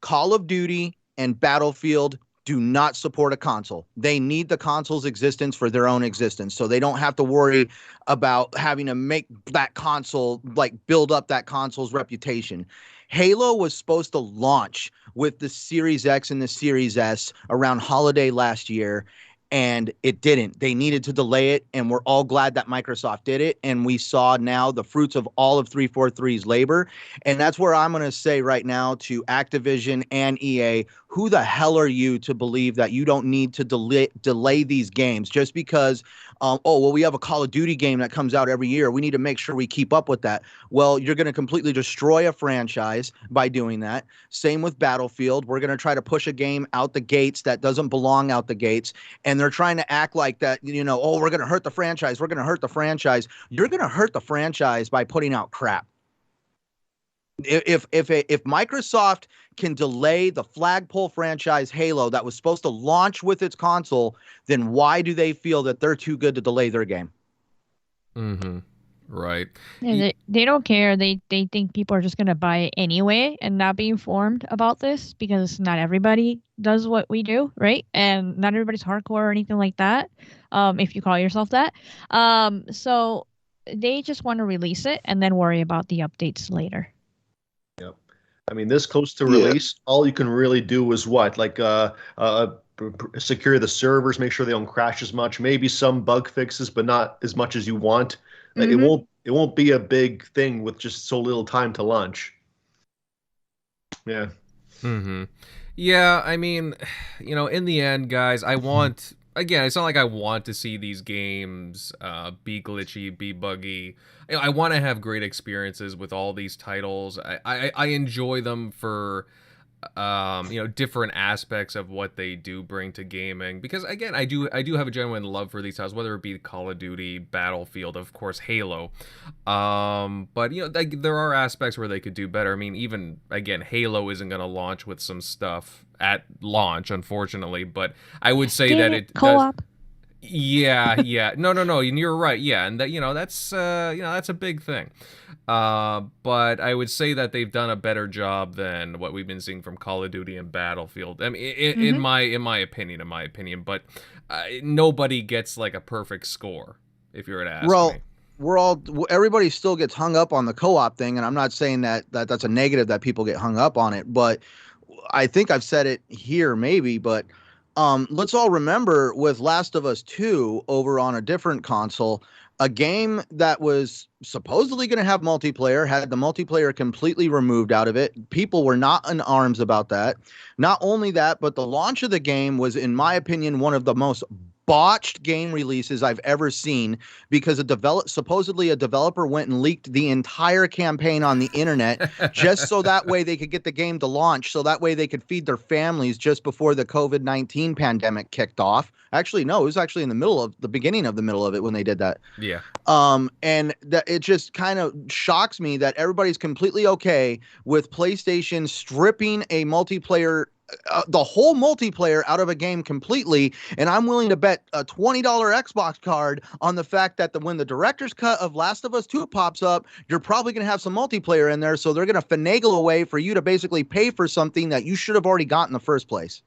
Call of Duty and Battlefield do not support a console. They need the console's existence for their own existence. So they don't have to worry about having to make that console, like, build up that console's reputation. Halo was supposed to launch with the Series X and the Series S around holiday last year, and it didn't. They needed to delay it, and we're all glad that Microsoft did it, and we saw now the fruits of all of 343's labor. And that's where I'm going to say right now to Activision and EA, who the hell are you to believe that you don't need to delay these games just because, we have a Call of Duty game that comes out every year. We need to make sure we keep up with that. Well, you're going to completely destroy a franchise by doing that. Same with Battlefield. We're going to try to push a game out the gates that doesn't belong out the gates. And they're trying to act like that, we're going to hurt the franchise. We're going to hurt the franchise. You're going to hurt the franchise by putting out crap. If Microsoft can delay the flagpole franchise Halo that was supposed to launch with its console, then why do they feel that they're too good to delay their game? Mm-hmm. Right. Yeah, they don't care. They think people are just going to buy it anyway and not be informed about this because not everybody does what we do, right? And not everybody's hardcore or anything like that, if you call yourself that. So they just want to release it and then worry about the updates later. Yep. I mean, this close to release, all you can really do is what? Like secure the servers, make sure they don't crash as much, maybe some bug fixes, but not as much as you want. Mm-hmm. It won't be a big thing with just so little time to launch. Yeah. Mm-hmm. Yeah, I mean, in the end, guys, again, it's not like I want to see these games be glitchy, be buggy. I want to have great experiences with all these titles. I enjoy them for different aspects of what they do bring to gaming, because again, I do have a genuine love for these titles, whether it be Call of Duty, Battlefield, of course Halo, but there are aspects where they could do better. I mean, even again, Halo isn't going to launch with some stuff at launch, unfortunately, but I would say that it co-op does. Yeah. No, you're right. Yeah, and that's a big thing. But I would say that they've done a better job than what we've been seeing from Call of Duty and Battlefield. I mean, in my opinion, but nobody gets like a perfect score if you're to ask me. Everybody still gets hung up on the co-op thing, and I'm not saying that that's a negative that people get hung up on it, but I think I've said it here maybe, but let's all remember with Last of Us 2 over on a different console, a game that was supposedly going to have multiplayer, had the multiplayer completely removed out of it. People were not in arms about that. Not only that, but the launch of the game was, in my opinion, one of the most botched game releases I've ever seen, because supposedly a developer went and leaked the entire campaign on the internet just so that way they could get the game to launch, so that way they could feed their families just before the COVID-19 pandemic kicked off. Actually, no, it was actually in the beginning of the middle of it when they did that. Yeah. And that it just kind of shocks me that everybody's completely okay with PlayStation stripping a multiplayer the whole multiplayer out of a game completely, and I'm willing to bet a $20 Xbox card on the fact that when the director's cut of Last of Us 2 pops up, you're probably going to have some multiplayer in there, so they're going to finagle a way for you to basically pay for something that you should have already got in the first place.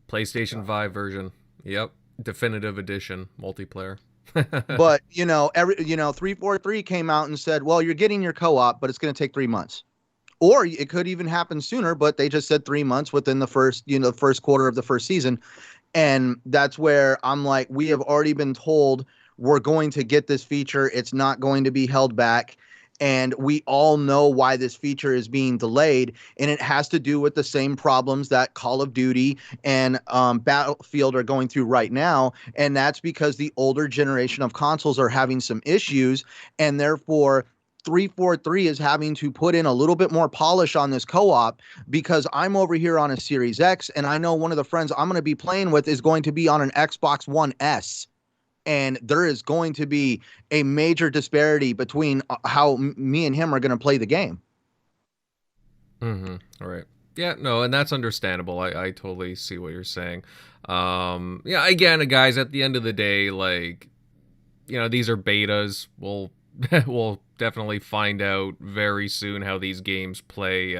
PlayStation 5 version. Yep. Definitive edition multiplayer. But, 343 came out and said, well, you're getting your co-op, but it's going to take 3 months. Or it could even happen sooner, but they just said 3 months within the first quarter of the first season. And that's where I'm like, we have already been told we're going to get this feature. It's not going to be held back. And we all know why this feature is being delayed. And it has to do with the same problems that Call of Duty and Battlefield are going through right now. And that's because the older generation of consoles are having some issues. And therefore, 343 is having to put in a little bit more polish on this co-op, because I'm over here on a Series X, and I know one of the friends I'm going to be playing with is going to be on an Xbox One S. And there is going to be a major disparity between how me and him are going to play the game. Mm-hmm. All right. Yeah, no, and that's understandable. I totally see what you're saying. Yeah, again, guys, at the end of the day, like, these are betas. We'll definitely find out very soon how these games play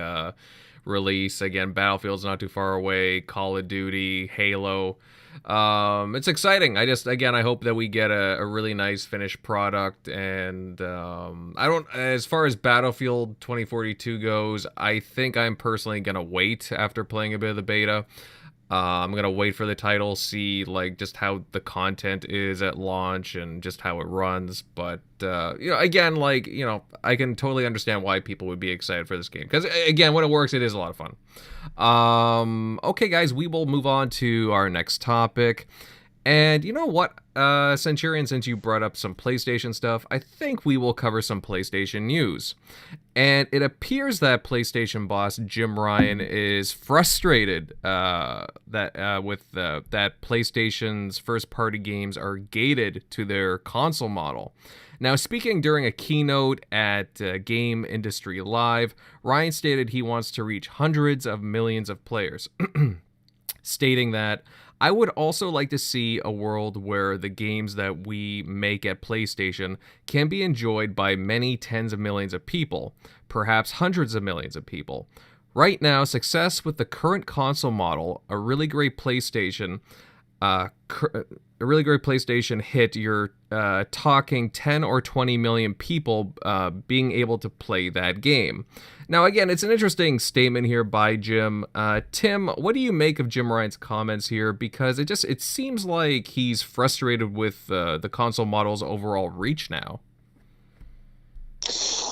release. Again, Battlefield's not too far away. Call of Duty, Halo. It's exciting. I hope that we get a really nice finished product. And as far as Battlefield 2042 goes, I think I'm personally going to wait after playing a bit of the beta. I'm going to wait for the title, see just how the content is at launch and just how it runs. But, again, I can totally understand why people would be excited for this game. Because, again, when it works, it is a lot of fun. Okay, guys, we will move on to our next topic. And you know what, Centurion, since you brought up some PlayStation stuff, I think we will cover some PlayStation news. And it appears that PlayStation boss Jim Ryan is frustrated that PlayStation's first-party games are gated to their console model. Now, speaking during a keynote at Game Industry Live, Ryan stated he wants to reach hundreds of millions of players, stating that, I would also like to see a world where the games that we make at PlayStation can be enjoyed by many tens of millions of people, perhaps hundreds of millions of people. Right now, success with the current console model, a really great PlayStation hit, you're talking 10 or 20 million people being able to play that game. Now, again, it's an interesting statement here by Jim. Tim, what do you make of Jim Ryan's comments here? Because it seems like he's frustrated with the console model's overall reach now.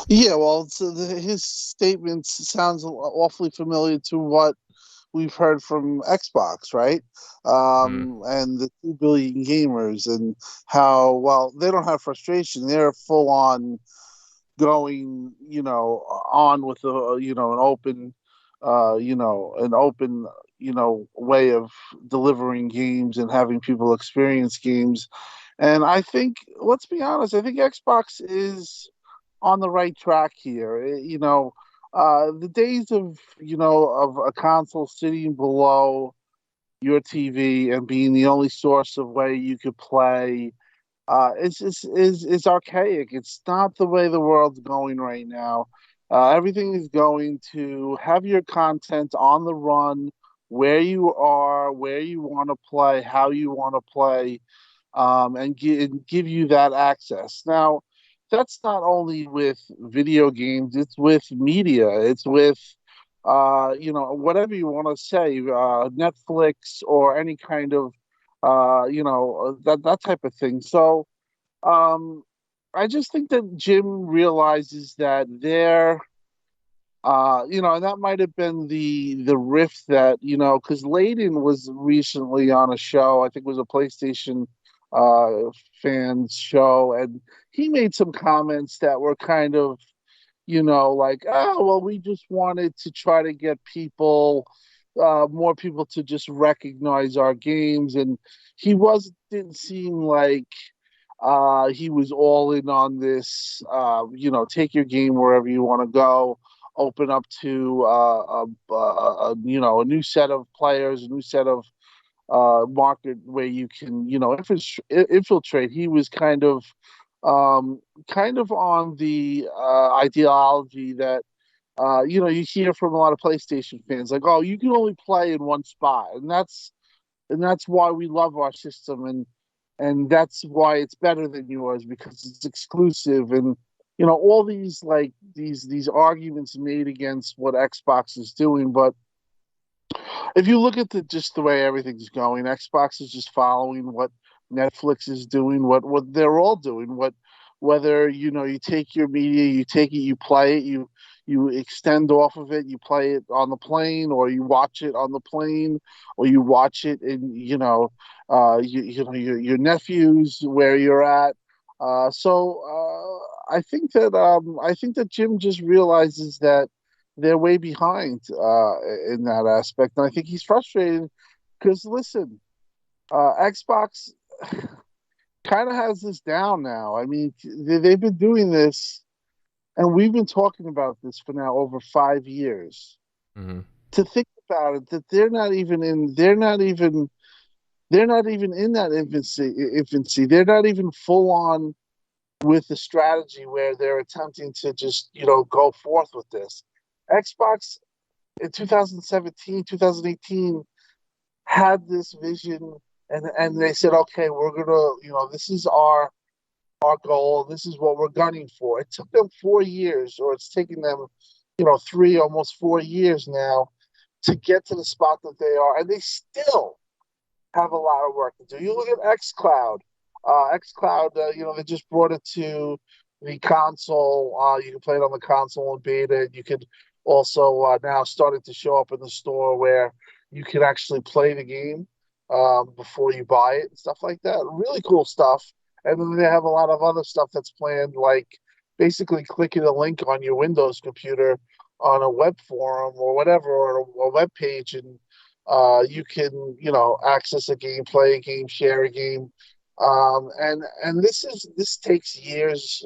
Yeah, well, his statements sounds awfully familiar to what we've heard from Xbox, right? And the 2 billion gamers, and how, well, they don't have frustration. They're full on going, on with an open way of delivering games and having people experience games. And I think, let's be honest, I think Xbox is on the right track here. The days of a console sitting below your TV and being the only source of where you could play is archaic. It's not the way the world's going right now. Everything is going to have your content on the run, where you are, where you want to play, how you want to play, and give you that access. Now, that's not only with video games, it's with media, it's with whatever you want to say, Netflix or any kind of that type of thing. So I just think that Jim realizes that and that might have been the rift that, because Layden was recently on a show, I think it was a PlayStation fans show, and he made some comments that were kind of, we just wanted to try to get more people to just recognize our games, and didn't seem like he was all in on this, take your game wherever you want to go. open up to a new set of players, a new set of market where you can infiltrate. He was kind of on the ideology that you hear from a lot of PlayStation fans, like, oh, you can only play in one spot, and that's why we love our system, and that's why it's better than yours, because it's exclusive, and all these these arguments made against what Xbox is doing. But if you look at just the way everything's going, Xbox is just following what Netflix is doing, what they're all doing. Whether you take your media, you take it, you play it, you extend off of it, you play it on the plane, or you watch it on the plane, or you watch it in your nephews where you're at. I think that Jim just realizes that they're way behind in that aspect, and I think he's frustrated because, listen, Xbox kind of has this down now. I mean, they've been doing this, and we've been talking about this for now over 5 years. Mm-hmm. To think about it, that they're not even in that infancy. They're not even full on with the strategy where they're attempting to just go forth with this. Xbox in 2017, 2018 had this vision, and they said, okay, we're gonna, this is our goal, this is what we're gunning for. It took them 4 years, or it's taking them, 3, almost 4 years now to get to the spot that they are, and they still have a lot of work to do. You look at XCloud. XCloud, they just brought it to the console. You can play it on the console in beta. You could also now started to show up in the store where you can actually play the game before you buy it and stuff like that. Really cool stuff. And then they have a lot of other stuff that's planned, like basically clicking a link on your Windows computer on a web forum or whatever, or a web page, and you can, access a game, play a game, share a game. And this takes years,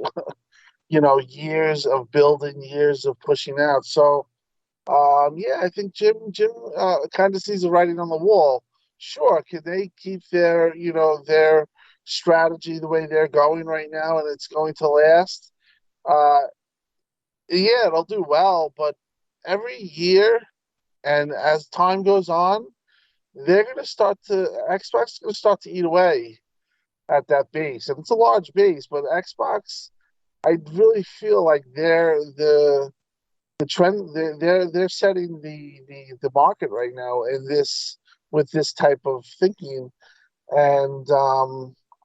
years of building, years of pushing out. So, I think Jim kind of sees the writing on the wall. Sure, can they keep their strategy the way they're going right now, and it's going to last? It'll do well, but every year and as time goes on, Xbox is going to start to eat away at that base, and it's a large base. But Xbox, I really feel like they're the trend. They're setting the market right now in this, with this type of thinking, and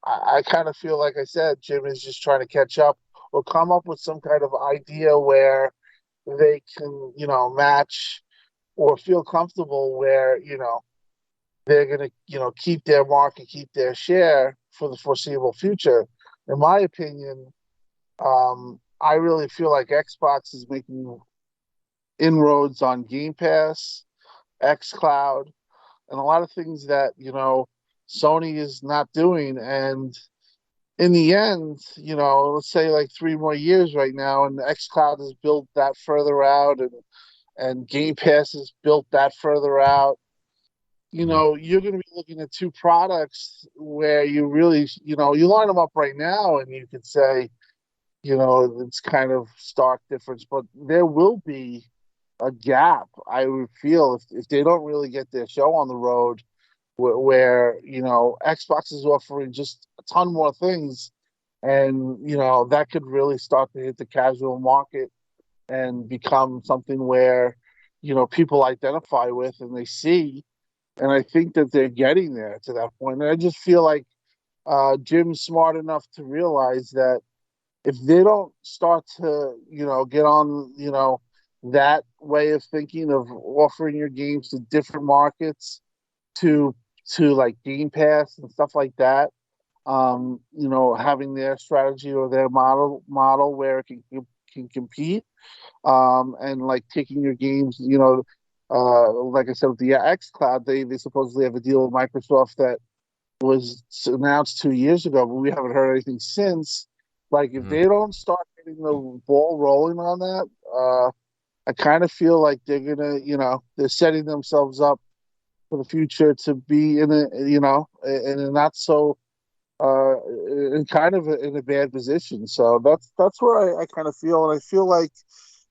I kind of feel like I said, Jim is just trying to catch up or come up with some kind of idea where they can match or feel comfortable where they're going to keep their market, keep their share for the foreseeable future. In my opinion, I really feel like Xbox is making inroads on Game Pass, XCloud, and a lot of things that Sony is not doing. And in the end, let's say like 3 more years right now, and XCloud has built that further out, and Game Pass has built that further out. You're going to be looking at 2 products where you really, you line them up right now, and you could say, it's kind of stark difference, but there will be a gap, I would feel, if they don't really get their show on the road, where Xbox is offering just a ton more things, and that could really start to hit the casual market and become something where people identify with and they see. And I think that they're getting there to that point. And I just feel like Jim's smart enough to realize that if they don't start to get on that way of thinking of offering your games to different markets, to like Game Pass and stuff like that, having their strategy or their model where it can compete, and like taking your games, like I said, with the XCloud, they supposedly have a deal with Microsoft that was announced 2 years ago, but we haven't heard anything since. Like, if they don't start getting the ball rolling on that, I kind of feel like they're gonna, they're setting themselves up for the future to be in a not so in kind of in a bad position. So that's where I kind of feel, and I feel like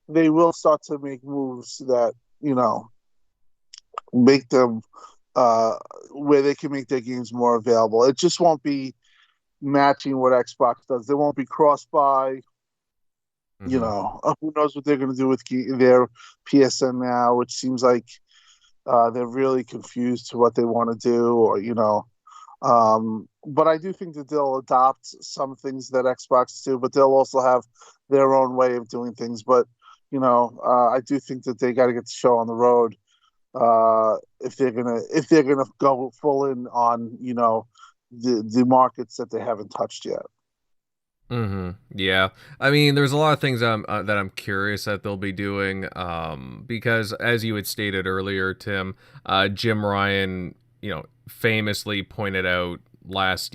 they will start to make moves that make them where they can make their games more available. It just won't be matching what Xbox does. There won't be cross-buy. Who knows what they're going to do with their PSN now, which seems like they're really confused to what they want to do, or but I do think that they'll adopt some things that Xbox do, but they'll also have their own way of doing things. But I do think that they got to get the show on the road if they're gonna go full in on the markets that they haven't touched yet. Yeah, I mean, there's a lot of things that I'm curious that they'll be doing, because as you had stated earlier, Tim, Jim Ryan, famously pointed out last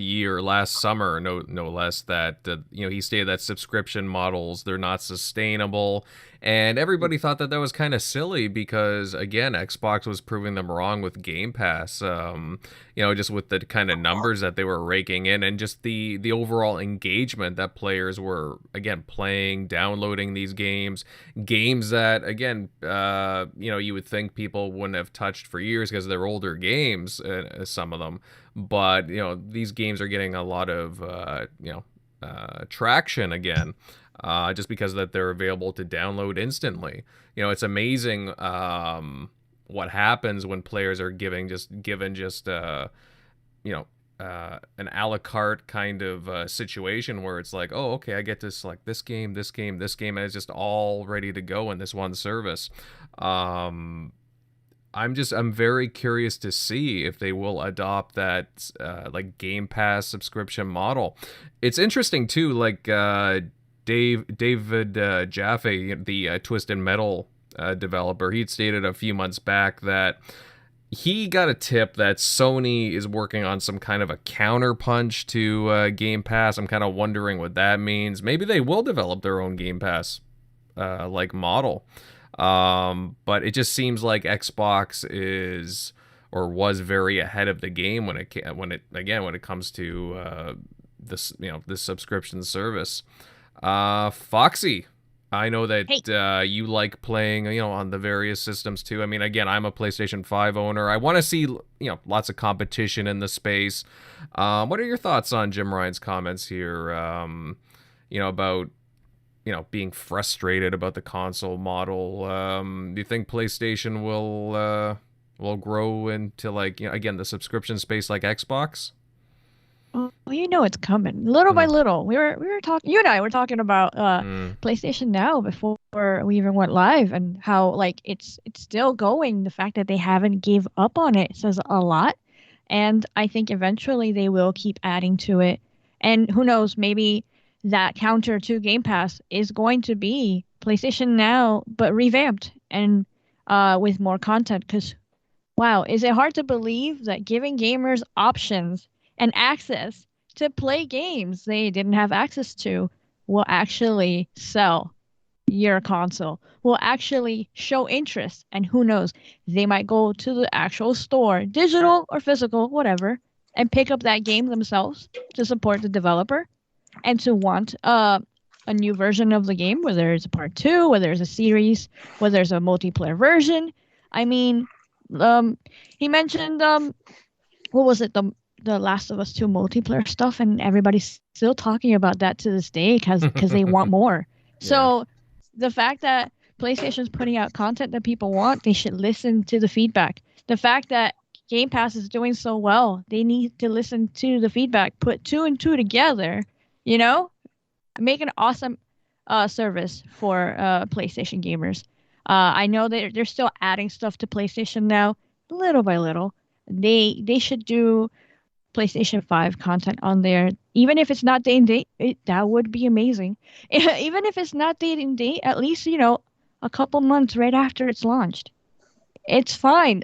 summer, no less, that he stated that subscription models, they're not sustainable, and everybody thought that was kind of silly because, again, Xbox was proving them wrong with Game Pass, just with the kind of numbers that they were raking in, and just the overall engagement that players were, again, playing, downloading these games that, again, you would think people wouldn't have touched for years because they're older games, some of them, but these games are getting a lot of traction again, just because that they're available to download instantly. It's amazing what happens when players are given just an a la carte kind of situation where it's like, oh, okay, I get to select this game, and it's just all ready to go in this one service. I'm very curious to see if they will adopt that Game Pass subscription model. It's interesting too, like David Jaffe, the Twisted Metal developer, he'd stated a few months back that he got a tip that Sony is working on some kind of a counterpunch to Game Pass. I'm kind of wondering what that means. Maybe they will develop their own Game Pass model. But it just seems like Xbox is or was very ahead of the game when it comes to this subscription service. Foxy, I know that you like playing on the various systems too. I mean, again, I'm a PlayStation 5 owner. I want to see lots of competition in the space. What are your thoughts on Jim Ryan's comments here? About being frustrated about the console model. Do you think PlayStation will grow into again, the subscription space like Xbox? Well, it's coming little by little. We were talking. You and I were talking about PlayStation Now before we even went live, and how it's still going. The fact that they haven't gave up on it says a lot, and I think eventually they will keep adding to it. And who knows, maybe that counter to Game Pass is going to be PlayStation Now, but revamped and with more content. Because, wow, is it hard to believe that giving gamers options and access to play games they didn't have access to will actually sell your console, will actually show interest, and who knows, they might go to the actual store, digital or physical, whatever, and pick up that game themselves to support the developer and to want a new version of the game, whether it's a part 2, whether it's a series, whether there's a multiplayer version. I mean, he mentioned what was it, the Last of Us 2 multiplayer stuff, and everybody's still talking about that to this day because they want more. Yeah. So the fact that PlayStation's putting out content that people want, they should listen to the feedback. The fact that Game Pass is doing so well, they need to listen to the feedback, put 2 and 2 together, make an awesome service for PlayStation gamers. I know that they're still adding stuff to PlayStation Now, little by little. They should do PlayStation 5 content on there, even if it's not day and date. That would be amazing. Even if it's not day and date, at least a couple months right after it's launched. It's fine.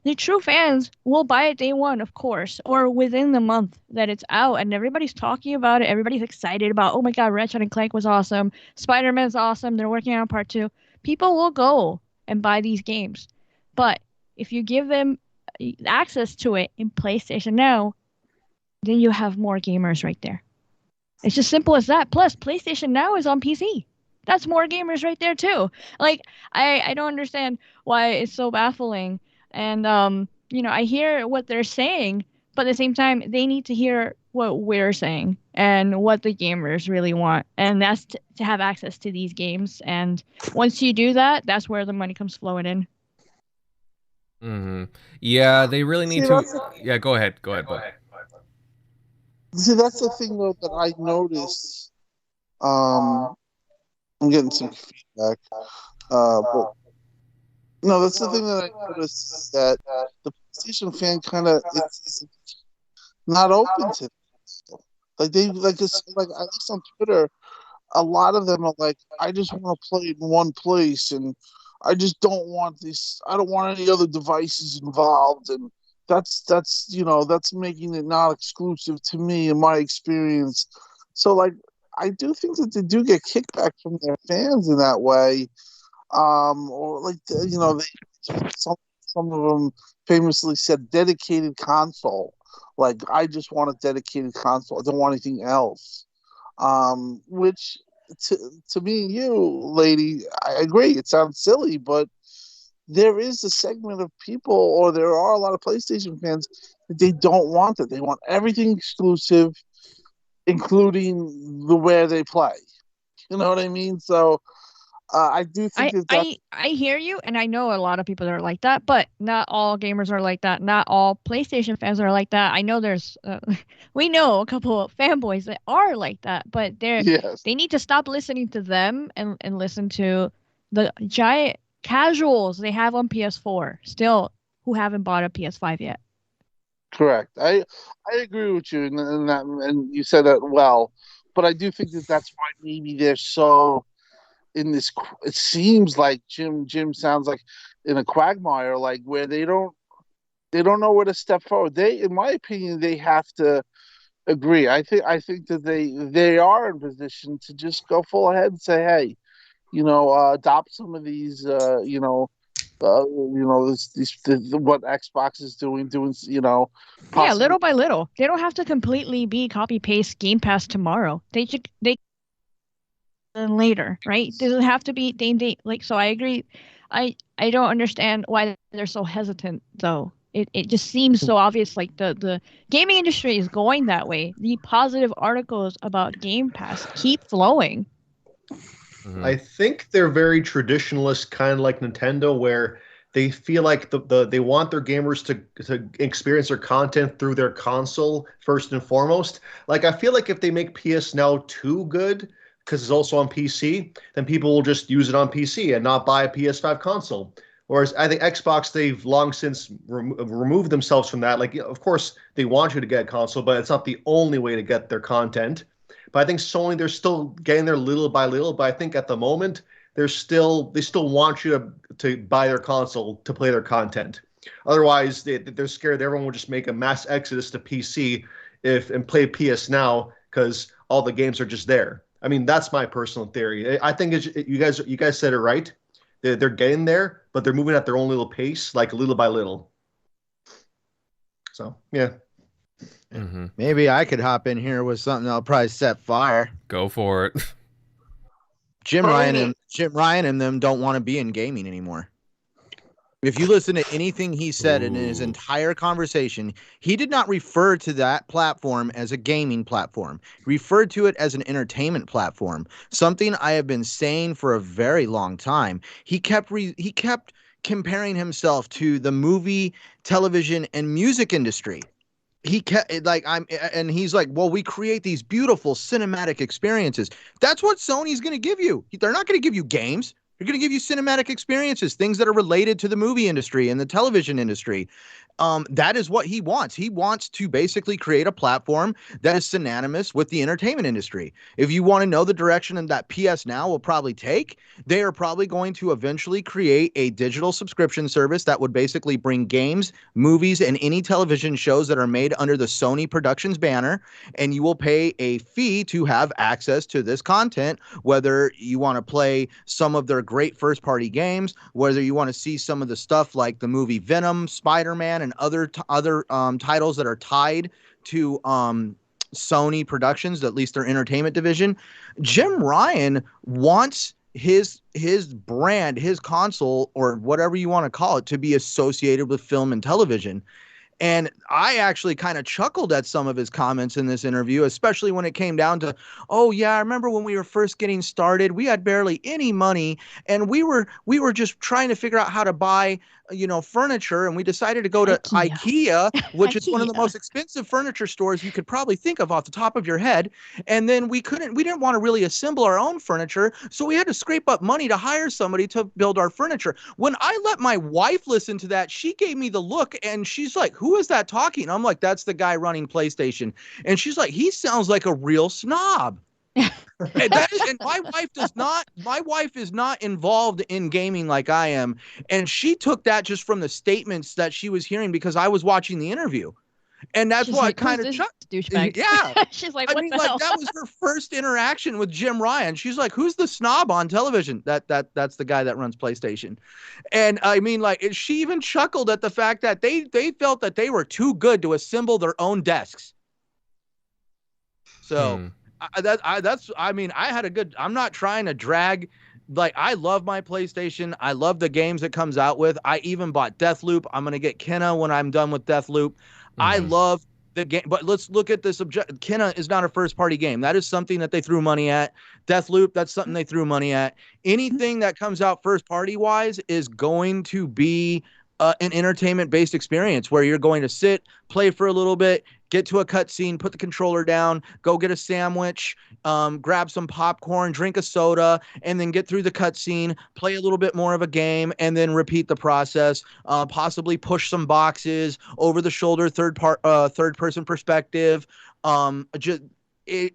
The true fans will buy it day one, of course, or within the month that it's out, and everybody's talking about it. Everybody's excited about, oh my god, Ratchet and Clank was awesome. Spider-Man's awesome. They're working on part 2. People will go and buy these games. But if you give them access to it in PlayStation Now, then you have more gamers right there. It's just simple as that. Plus, PlayStation Now is on PC. That's more gamers right there too. Like, I don't understand why it's so baffling. And I hear what they're saying, but at the same time, they need to hear what we're saying and what the gamers really want. And that's to have access to these games. And once you do that, that's where the money comes flowing in. Mm-hmm. Yeah, they really need See, to. that's Yeah, go ahead, Bud. See, that's the thing though that I noticed. I'm getting some feedback. But no, that's the thing that I noticed is that the PlayStation fan kind of is not open to this. Like they like it's like at least on Twitter, a lot of them are like, I just want to play in one place, and I just don't want this. I don't want any other devices involved, and that's making it not exclusive to me in my experience. So like, I do think that they do get kickback from their fans in that way, or like some of them famously said dedicated console. Like, I just want a dedicated console. I don't want anything else. Which to me and you, lady, I agree. It sounds silly, but there is a segment of people, or there are a lot of PlayStation fans that they don't want it. They want everything exclusive, including the where they play. You know what I mean? So I do think I hear you, and I know a lot of people that are like that, but not all gamers are like that. Not all PlayStation fans are like that. I know we know a couple of fanboys that are like that, but they need to stop listening to them and listen to the giant casuals they have on PS4 still who haven't bought a PS5 yet. Correct. I agree with you in that, and you said that well. But I do think that that's why maybe they're so in this. It seems like Jim sounds like in a quagmire, like where they don't know where to step forward. They, in my opinion, they have to agree. I think that they are in position to just go full ahead and say, hey, adopt some of these, what Xbox is doing, Yeah, little by little. They don't have to completely be copy paste Game Pass tomorrow. They later, right? Doesn't have to be they like. So I agree. I don't understand why they're so hesitant though. It just seems so obvious. Like the gaming industry is going that way. The positive articles about Game Pass keep flowing. I think they're very traditionalist, kind of like Nintendo, where they feel like they want their gamers to experience their content through their console first and foremost. Like, I feel like if they make PS Now too good, because it's also on PC, then people will just use it on PC and not buy a PS5 console. Whereas I think Xbox, they've long since removed themselves from that. Like, of course, they want you to get a console, but it's not the only way to get their content. But I think Sony, they're still getting there little by little. But I think at the moment, they still want you to buy their console to play their content. Otherwise, they're scared everyone will just make a mass exodus to PC and play PS Now because all the games are just there. I mean, that's my personal theory. I think you guys said it right. They're getting there, but they're moving at their own little pace, like little by little. So, yeah. Mm-hmm. Maybe I could hop in here with something that'll probably set fire. Go for it. Jim Ryan and them don't want to be in gaming anymore. If you listen to anything he said in his entire conversation, he did not refer to that platform as a gaming platform. He referred to it as an entertainment platform, something I have been saying for a very long time. He kept comparing himself to the movie, television, and music industry. He kept he's like, well, we create these beautiful cinematic experiences. That's what Sony's going to give you. They're not going to give you games. They're going to give you cinematic experiences, things that are related to the movie industry and the television industry. that is what he wants. He wants to basically create a platform that is synonymous with the entertainment industry. If you want to know the direction that PS Now will probably take, they are probably going to eventually create a digital subscription service that would basically bring games, movies, and any television shows that are made under the Sony Productions banner, and you will pay a fee to have access to this content, whether you want to play some of their great first-party games, whether you want to see some of the stuff like the movie Venom, Spider-Man, and other titles that are tied to Sony Productions, at least their entertainment division. Jim Ryan wants his brand, his console, or whatever you want to call it, to be associated with film and television. And I actually kind of chuckled at some of his comments in this interview, especially when it came down to, oh yeah, I remember when we were first getting started, we had barely any money, and we were just trying to figure out how to buy, furniture, and we decided to go to IKEA, which is one of the most expensive furniture stores you could probably think of off the top of your head. And then we didn't want to really assemble our own furniture, so we had to scrape up money to hire somebody to build our furniture. When I let my wife listen to that, she gave me the look, and she's like, who is that talking? I'm like, that's the guy running PlayStation. And she's like, he sounds like a real snob. And my wife is not involved in gaming like I am. And she took that just from the statements that she was hearing because I was watching the interview. And that's why I kind of douchebag. Yeah. She's like, what the hell? That was her first interaction with Jim Ryan. She's like, who's the snob on television? That's the guy that runs PlayStation. And I mean, like, she even chuckled at the fact that they felt that they were too good to assemble their own desks. So I'm not trying to drag. Like, I love my PlayStation. I love the games it comes out with. I even bought Deathloop. I'm going to get Kenna when I'm done with Deathloop. I love the game, but let's look at this object. Kenna is not a first-party game. That is something that they threw money at. Deathloop, that's something they threw money at. Anything that comes out first-party wise is going to be an entertainment-based experience where you're going to sit, play for a little bit, get to a cutscene, put the controller down, go get a sandwich, grab some popcorn, drink a soda, and then get through the cutscene, play a little bit more of a game, and then repeat the process. Possibly push some boxes, over the shoulder, third person perspective. It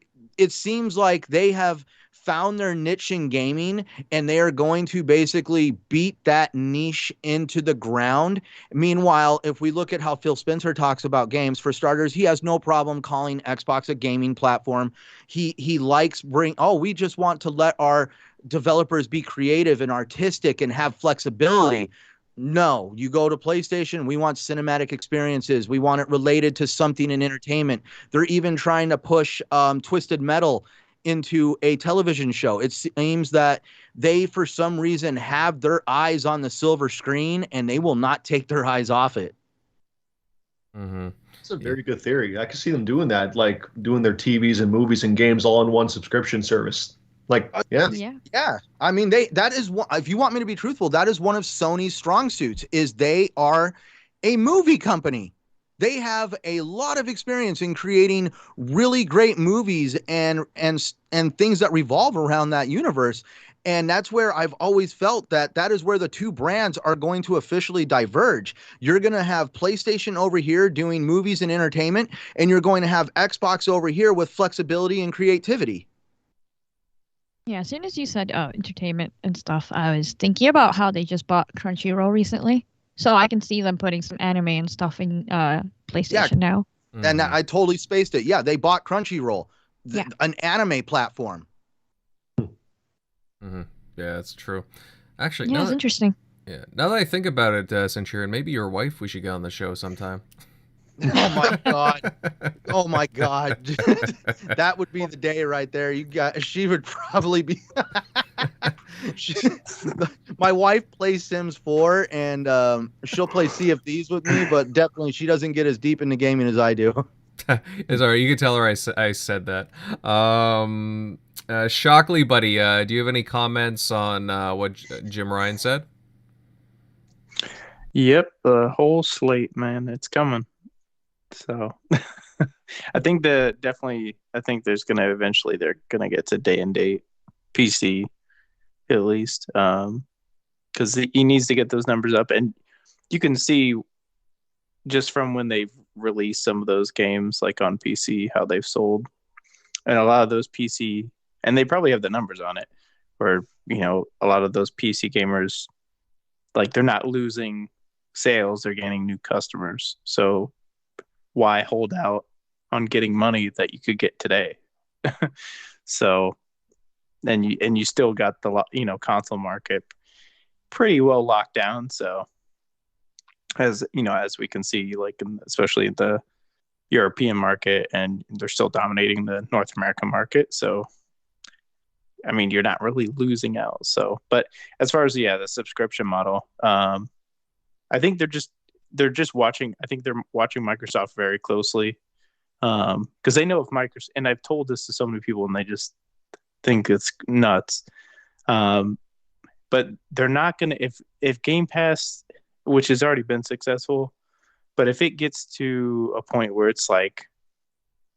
seems like they have found their niche in gaming, and they are going to basically beat that niche into the ground. Meanwhile, if we look at how Phil Spencer talks about games, for starters, he has no problem calling Xbox a gaming platform. He likes we just want to let our developers be creative and artistic and have flexibility. No, you go to PlayStation, we want cinematic experiences. We want it related to something in entertainment. They're even trying to push Twisted Metal into a television show. It seems that they, for some reason, have their eyes on the silver screen, and they will not take their eyes off it. Mm-hmm. That's a very good theory. I can see them doing that, like doing their TVs and movies and games all in one subscription service. Like, yeah. I mean, that is one. If you want me to be truthful, that is one of Sony's strong suits. Is they are a movie company. They have a lot of experience in creating really great movies and things that revolve around that universe. And that's where I've always felt that is where the two brands are going to officially diverge. You're going to have PlayStation over here doing movies and entertainment, and you're going to have Xbox over here with flexibility and creativity. Yeah, as soon as you said entertainment and stuff, I was thinking about how they just bought Crunchyroll recently. So I can see them putting some anime and stuff in PlayStation now. And I totally spaced it. Yeah, they bought Crunchyroll, an anime platform. Mm-hmm. Yeah, that's true. Actually, yeah, it's interesting. Yeah, now that I think about it, Centurion, maybe your wife we should get on the show sometime. Oh my god! Oh my god! That would be the day right there. She would probably be. My wife plays Sims 4, and she'll play Sea of Thieves with me, but definitely she doesn't get as deep into gaming as I do. It's all right. You can tell her I said that. Shockley, buddy, do you have any comments on what Jim Ryan said? Yep, the whole slate, man. It's coming. So I think they're gonna get to day and date PC at least, because he needs to get those numbers up, and you can see just from when they've released some of those games, like on PC, how they've sold, and a lot of those PC, and they probably have the numbers on it, where a lot of those PC gamers, like, they're not losing sales, they're gaining new customers. So why hold out on getting money that you could get today? So, and you still got the console market pretty well locked down. So as we can see, like especially the European market, and they're still dominating the North American market. So I mean, you're not really losing out. So, but as far as the subscription model, I think they're just watching. I think they're watching Microsoft very closely, because they know if Microsoft, and I've told this to so many people, and they just think it's nuts. But they're not gonna, if Game Pass, which has already been successful, but if it gets to a point where it's like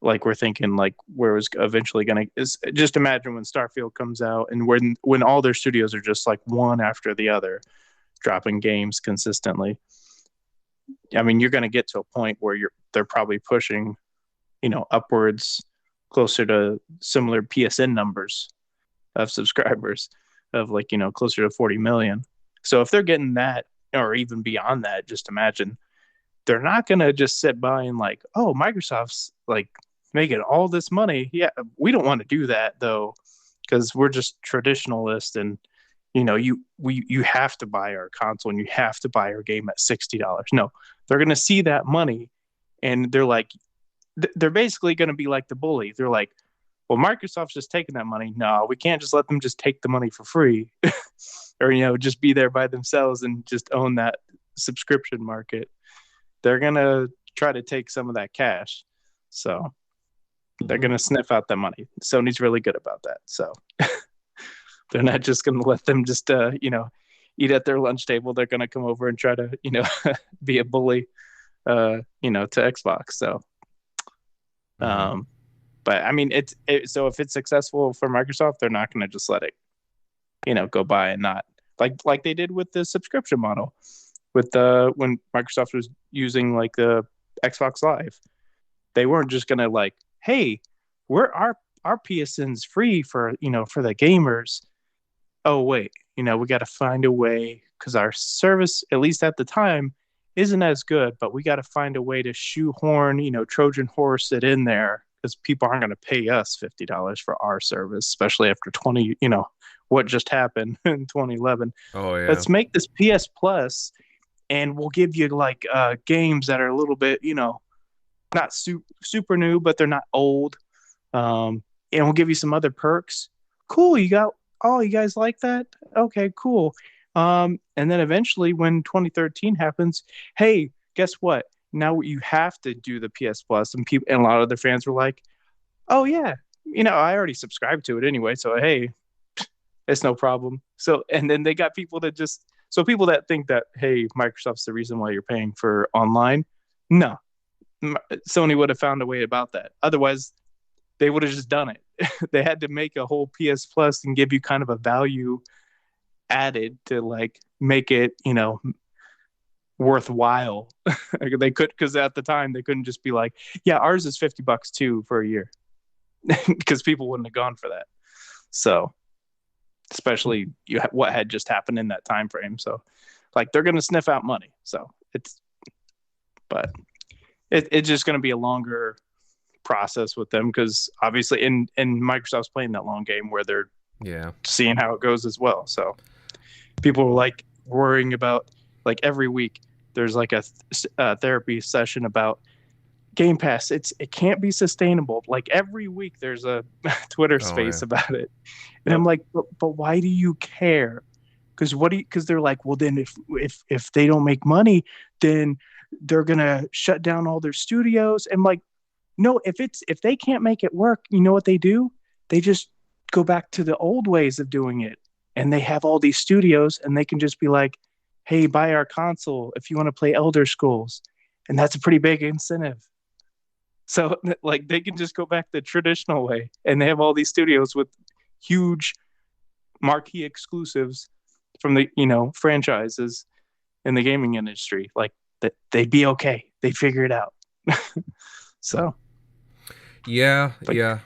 we're thinking, like, where it's eventually gonna is, just imagine when Starfield comes out, and when all their studios are just like one after the other dropping games consistently. I mean, you're going to get to a point where they're probably pushing, upwards closer to similar PSN numbers of subscribers of, like, closer to 40 million. So if they're getting that, or even beyond that, just imagine they're not going to just sit by and like, oh, Microsoft's like making all this money. Yeah, we don't want to do that though, because we're just traditionalists, and you have to buy our console and you have to buy our game at $60. No, they're going to see that money, and they're like, they're basically going to be like the bully. They're like, well, Microsoft's just taking that money. No, we can't just let them just take the money for free, or just be there by themselves and just own that subscription market. They're going to try to take some of that cash. So they're going to sniff out that money. Sony's really good about that. So they're not just going to let them just, eat at their lunch table. They're going to come over and try to, be a bully, to Xbox. So, but I mean, so if it's successful for Microsoft, they're not going to just let it, go by and not like they did with the subscription model with when Microsoft was using like the Xbox Live. They weren't just going to like, hey, our PSN's free for the gamers. Oh wait, we got to find a way, because our service, at least at the time, isn't as good, but we got to find a way to shoehorn, Trojan horse it in there, because people aren't going to pay us $50 for our service, especially after what just happened in 2011. Oh yeah. Let's make this PS Plus, and we'll give you like games that are a little bit, not super new, but they're not old. And we'll give you some other perks. Cool, you guys like that? Okay, cool. And then eventually when 2013 happens, hey, guess what? Now you have to do the PS Plus, and a lot of their fans were like, oh yeah, I already subscribed to it anyway, so hey, it's no problem. So, and then they got people that people that think that, hey, Microsoft's the reason why you're paying for online. No, Sony would have found a way about that. Otherwise, they would have just done it. They had to make a whole PS Plus and give you kind of a value added to like make it, worthwhile. They could, because at the time they couldn't just be like, yeah, ours is $50 too for a year, because people wouldn't have gone for that. So, especially what had just happened in that time frame. So, like, they're going to sniff out money. So it's just going to be a longer process with them, because obviously and Microsoft's playing that long game where they're seeing how it goes as well. So people are like worrying about, like, every week there's like a therapy session about Game Pass. It can't be sustainable. Like every week there's a Twitter space about it, and I'm like, but why do you care? Because they're like, well, then if they don't make money, then they're gonna shut down all their studios. And like, no, if they can't make it work, you know what they do? They just go back to the old ways of doing it, and they have all these studios, and they can just be like, hey, buy our console if you want to play Elder Scrolls, and that's a pretty big incentive. So like they can just go back the traditional way, and they have all these studios with huge marquee exclusives from the franchises in the gaming industry. Like that they'd be okay. They'd figure it out. So Yeah, like, yeah.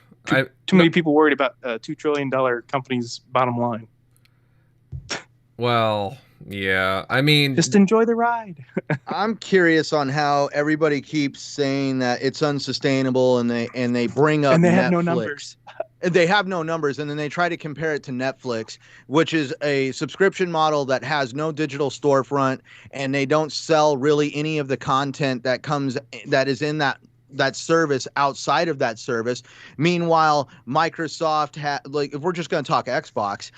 Too many people worried about a $2 trillion company's bottom line. Well, yeah. I mean, Just enjoy the ride. I'm curious on how everybody keeps saying that it's unsustainable, and they bring up And they have Netflix. no numbers. They have no numbers, and then they try to compare it to Netflix, which is a subscription model that has no digital storefront, and they don't sell really any of the content that is in that service outside of that service. Meanwhile, Microsoft if we're just going to talk Xbox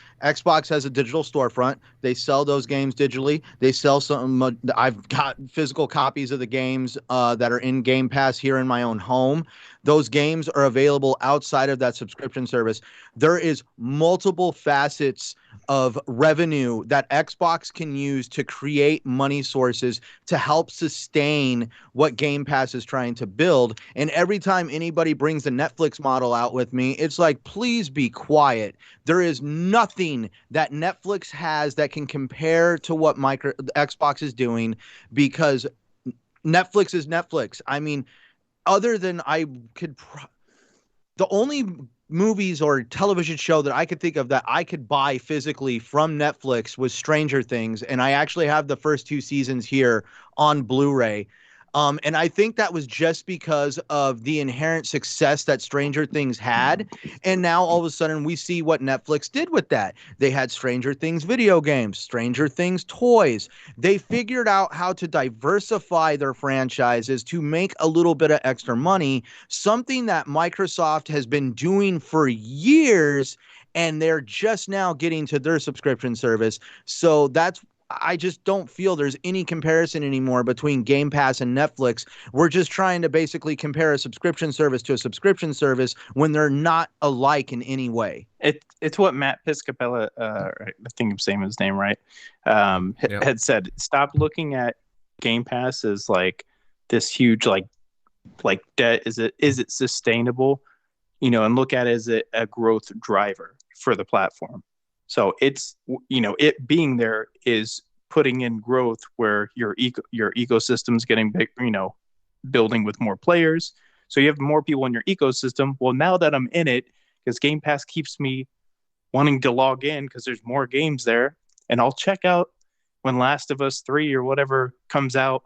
has a digital storefront. They sell those games digitally. They sell some. I've got physical copies of the games that are in Game Pass here in my own home. Those games are available outside of that subscription service. There is multiple facets of revenue that Xbox can use to create money sources to help sustain what Game Pass is trying to build. And every time anybody brings the Netflix model out with me, it's like, please be quiet. There is nothing that Netflix has that can compare to what Xbox is doing, because Netflix is Netflix. I mean, other than the only movies or television show that I could think of that I could buy physically from Netflix was Stranger Things, and I actually have the first 2 seasons here on Blu-ray. And I think that was just because of the inherent success that Stranger Things had. And now all of a sudden we see what Netflix did with that. They had Stranger Things video games, Stranger Things toys. They figured out how to diversify their franchises to make a little bit of extra money, something that Microsoft has been doing for years, and they're just now getting to their subscription service. So I just don't feel there's any comparison anymore between Game Pass and Netflix. We're just trying to basically compare a subscription service to a subscription service when they're not alike in any way. It's what Matt Piscapella, I think I'm saying his name right, had said. Stop looking at Game Pass as like this huge like debt. Is it sustainable? And look at it as a growth driver for the platform. So it's, it being there is putting in growth where your ecosystem's getting big, building with more players. So you have more people in your ecosystem. Well, now that I'm in it, because Game Pass keeps me wanting to log in because there's more games there, and I'll check out when Last of Us 3 or whatever comes out,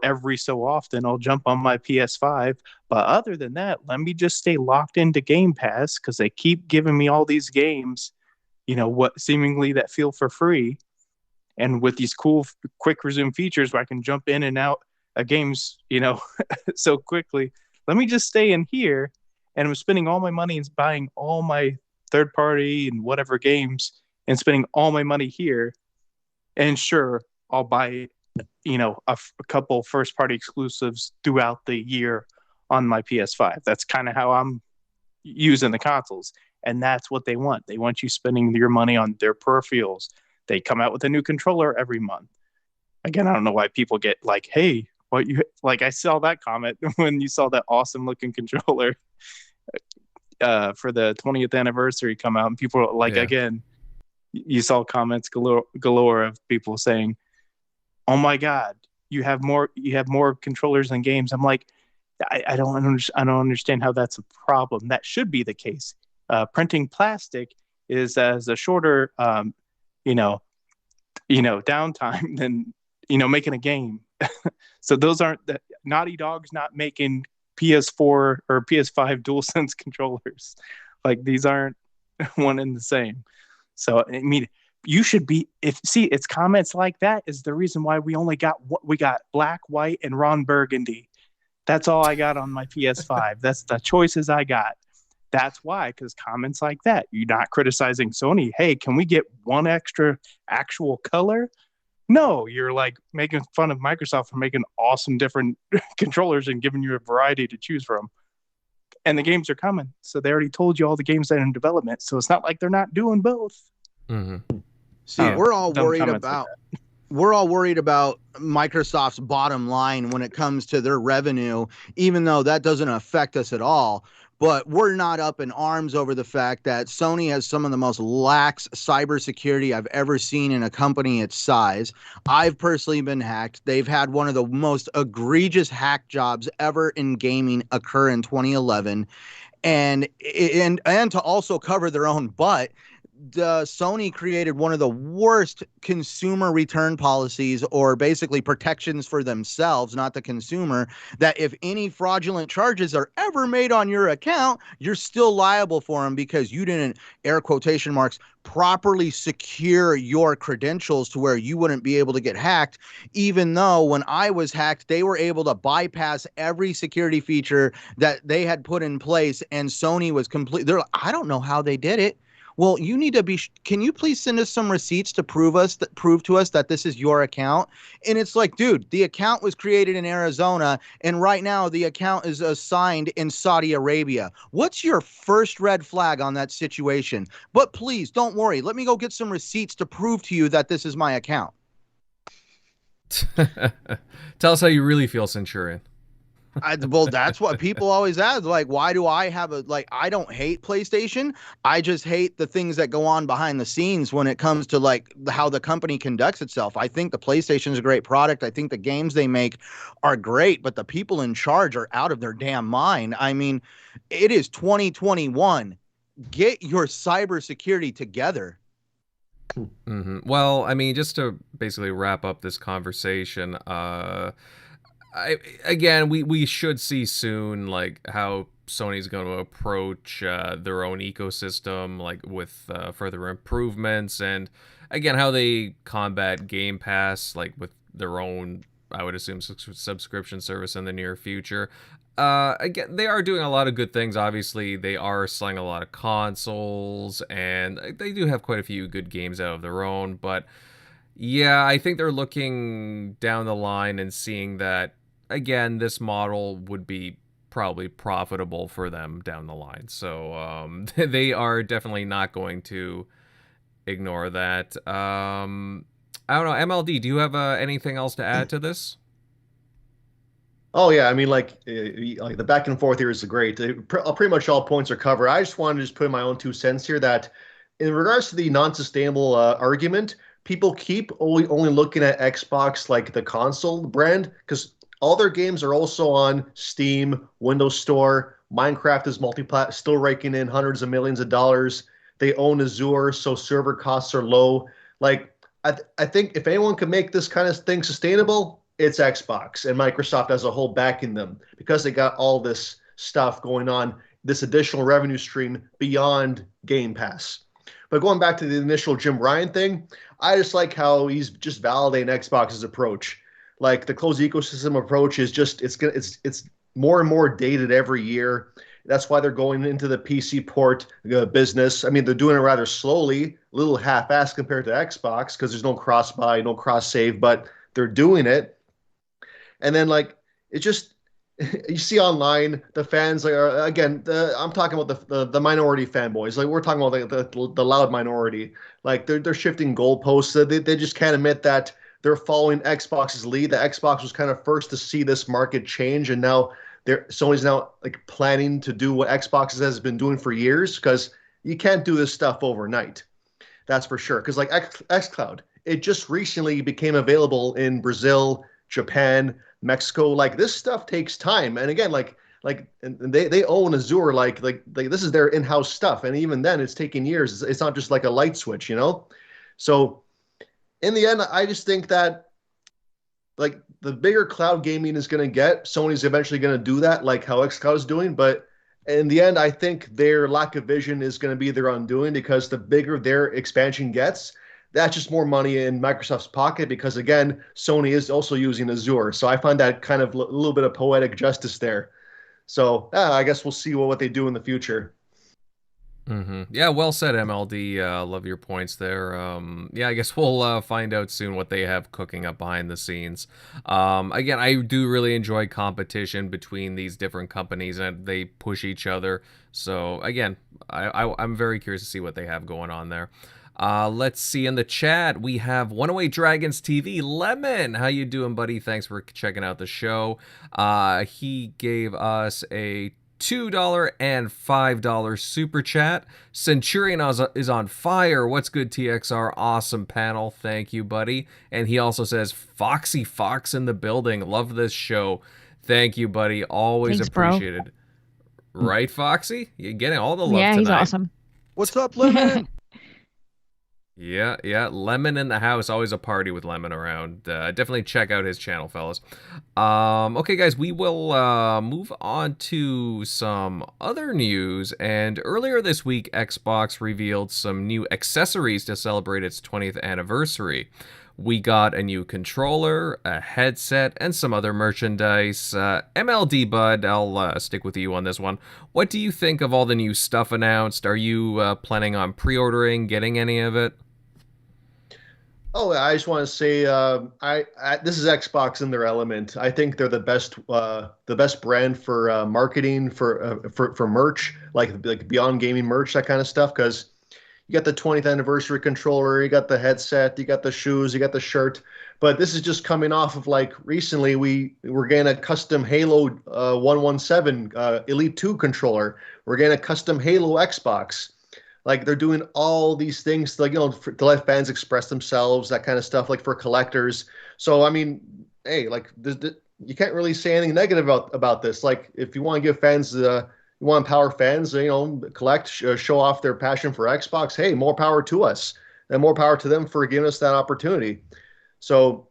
every so often. I'll jump on my PS5. But other than that, let me just stay locked into Game Pass because they keep giving me all these games, what seemingly that feel for free, and with these cool quick resume features where I can jump in and out of games, so quickly. Let me just stay in here, and I'm spending all my money and buying all my third party and whatever games and spending all my money here. And sure, I'll buy, a couple first party exclusives throughout the year on my PS5. That's kind of how I'm using the consoles. And that's what they want. They want you spending your money on their peripherals. They come out with a new controller every month. Again, I don't know why people get like, hey, what you like? I saw that comment when you saw that awesome looking controller for the 20th anniversary come out, and people were like, again, you saw comments galore of people saying, oh my God, you have more controllers than games. I'm like, I don't understand how that's a problem. That should be the case. Printing plastic is as a shorter, downtime than, making a game. So those aren't the Naughty Dog's not making PS4 or PS5 DualSense controllers. Like, these aren't one and the same. So, I mean, you should be, it's comments like that is the reason why we got black, white, and Ron Burgundy. That's all I got on my PS5. That's the choices I got. That's why, because comments like that, you're not criticizing Sony. Hey, can we get one extra actual color? No, you're like making fun of Microsoft for making awesome different controllers and giving you a variety to choose from. And the games are coming. So they already told you all the games that are in development. So it's not like they're not doing both. Mm-hmm. See, we're all worried about Microsoft's bottom line when it comes to their revenue, even though that doesn't affect us at all. but we're not up in arms over the fact that Sony has some of the most lax cybersecurity I've ever seen in a company its size. I've personally been hacked. They've had one of the most egregious hack jobs ever in gaming occur in 2011. And to also cover their own butt, Sony created one of the worst consumer return policies, or basically protections for themselves, not the consumer, that if any fraudulent charges are ever made on your account, you're still liable for them because you didn't, air quotation marks, properly secure your credentials to where you wouldn't be able to get hacked. Even though when I was hacked, they were able to bypass every security feature that they had put in place, and Sony was complete. They're like, I don't know how they did it. Well, you need to be. Can you please send us some receipts to prove to us that this is your account? And it's like, dude, the account was created in Arizona, and right now the account is assigned in Saudi Arabia. What's your first red flag on that situation? But please don't worry. Let me go get some receipts to prove to you that this is my account. Tell us how you really feel, Centurion. Well, that's what people always ask. Like, why do I have I don't hate PlayStation. I just hate the things that go on behind the scenes when it comes to like how the company conducts itself. I think the PlayStation is a great product. I think the games they make are great, but the people in charge are out of their damn mind. I mean, it is 2021. Get your cybersecurity together. Mm-hmm. Well, I mean, just to basically wrap up this conversation, we should see soon like how Sony's going to approach their own ecosystem, like with further improvements, and again how they combat Game Pass, like with their own, I would assume, subscription service in the near future. Again, they are doing a lot of good things. Obviously, they are selling a lot of consoles, and they do have quite a few good games out of their own. But yeah, I think they're looking down the line and seeing that, again, this model would be probably profitable for them down the line. So they are definitely not going to ignore that. I don't know, MLD, do you have anything else to add to this? Oh yeah, I mean, like the back and forth here is great. Pretty much all points are covered. I just wanted to just put in my own 2 cents here that in regards to the non-sustainable argument, people keep only looking at Xbox like the console brand, because all their games are also on Steam, Windows Store. Minecraft is multi-plat, still raking in hundreds of millions of dollars. They own Azure, so server costs are low. Like, I think if anyone can make this kind of thing sustainable, it's Xbox and Microsoft as a whole backing them, because they got all this stuff going on, this additional revenue stream beyond Game Pass. But going back to the initial Jim Ryan thing, I just like how he's just validating Xbox's approach. Like the closed ecosystem approach is just it's more and more dated every year. That's why they're going into the PC port business. I mean, they're doing it rather slowly, a little half-assed compared to Xbox because there's no cross-buy, no cross-save, but they're doing it. And then like it just you see online the fans are again. I'm talking about the minority fanboys. Like we're talking about the loud minority. Like they're shifting goalposts. They just can't admit that they're following Xbox's lead. The Xbox was kind of first to see this market change, and now Sony's now like planning to do what Xbox has been doing for years, because you can't do this stuff overnight. That's for sure. Because like xCloud, it just recently became available in Brazil, Japan, Mexico. Like this stuff takes time, and again, and they own Azure. Like this is their in-house stuff, and even then, it's taking years. It's not just like a light switch, you know. So in the end, I just think that like the bigger cloud gaming is going to get, Sony's eventually going to do that, like how xCloud is doing. But in the end, I think their lack of vision is going to be their undoing, because the bigger their expansion gets, that's just more money in Microsoft's pocket, because again, Sony is also using Azure. So I find that kind of a little bit of poetic justice there. So I guess we'll see what they do in the future. Mm-hmm. Yeah, well said, MLD. Love your points there. Yeah, I guess we'll find out soon what they have cooking up behind the scenes. Again, I do really enjoy competition between these different companies, and they push each other. So again, I'm very curious to see what they have going on there. Let's see in the chat. We have 108 Dragons TV. Lemon, how you doing, buddy? Thanks for checking out the show. He gave us a $2 and $5 super chat. Centurion is on fire. What's good, TXR? Awesome panel. Thank you, buddy. And he also says, Foxy Fox in the building. Love this show. Thank you, buddy. Always Thanks, bro. appreciated. Right, Foxy? You're getting all the love Yeah, tonight. he's awesome. What's up, Lemon? Yeah. Lemon in the house. Always a party with Lemon around. Definitely check out his channel, fellas. Okay, guys, we will move on to some other news. And earlier this week, Xbox revealed some new accessories to celebrate its 20th anniversary. We got a new controller, a headset, and some other merchandise. MLD, bud, I'll stick with you on this one. What do you think of all the new stuff announced? Are you planning on pre-ordering, getting any of it? Oh, I just want to say, this is Xbox in their element. I think they're the best brand for marketing for merch, like beyond gaming merch, that kind of stuff. Because you got the 20th anniversary controller, you got the headset, you got the shoes, you got the shirt. But this is just coming off of, like, recently we were getting a custom Halo 117 Elite 2 controller. We're getting a custom Halo Xbox. Like, they're doing all these things, like, to let fans express themselves, that kind of stuff, like for collectors. So, I mean, hey, like, you can't really say anything negative about this. Like, if you want to give fans, you want to empower fans, collect, show off their passion for Xbox, hey, more power to us, and more power to them for giving us that opportunity. So,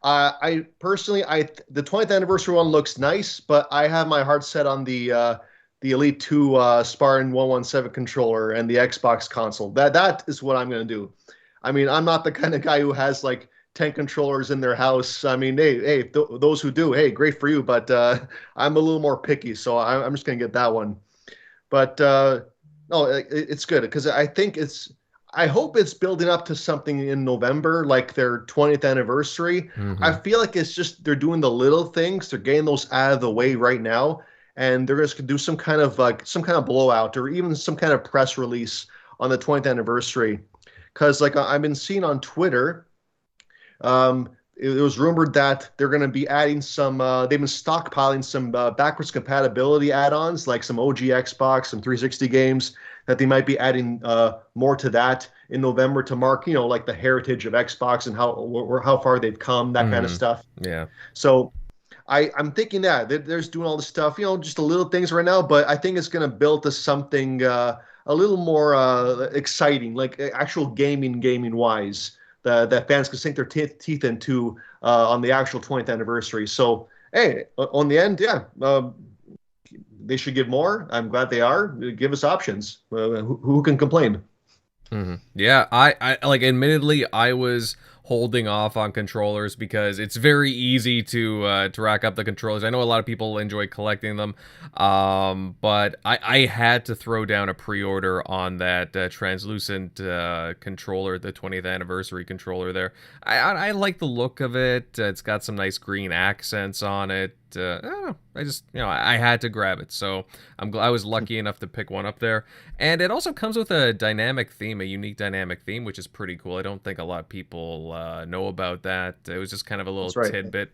I personally, the 20th anniversary one looks nice, but I have my heart set on the Elite 2 Spartan 117 controller and the Xbox console. That is what I'm going to do. I mean, I'm not the kind of guy who has like 10 controllers in their house. I mean, hey, those who do, hey, great for you. But I'm a little more picky, so I'm just going to get that one. But no, it's good because I hope it's building up to something in November, like their 20th anniversary. Mm-hmm. I feel like it's just they're doing the little things. They're getting those out of the way right now. And they're just going to do some kind of blowout or even some kind of press release on the 20th anniversary. Because, like, I've been seeing on Twitter, it was rumored that they're going to be adding some, they've been stockpiling some backwards compatibility add-ons, like some OG Xbox, some 360 games, that they might be adding more to that in November to mark, like the heritage of Xbox and how far they've come, that kind of stuff. Yeah. So I'm thinking that they're just doing all this stuff, just the little things right now, but I think it's going to build to something a little more exciting, like actual gaming wise, that fans can sink their teeth into on the actual 20th anniversary. So, hey, on the end, yeah, they should give more. I'm glad they are. Give us options. Who can complain? Mm-hmm. Yeah, I like, admittedly, I was holding off on controllers because it's very easy to rack up the controllers. I know a lot of people enjoy collecting them, but I had to throw down a pre-order on that translucent controller, the 20th anniversary controller there. I like the look of it. It's got some nice green accents on it. I don't know. I just, I had to grab it. So I was lucky enough to pick one up there. And it also comes with a dynamic theme, a unique dynamic theme, which is pretty cool. I don't think a lot of people know about that. It was just kind of a little tidbit.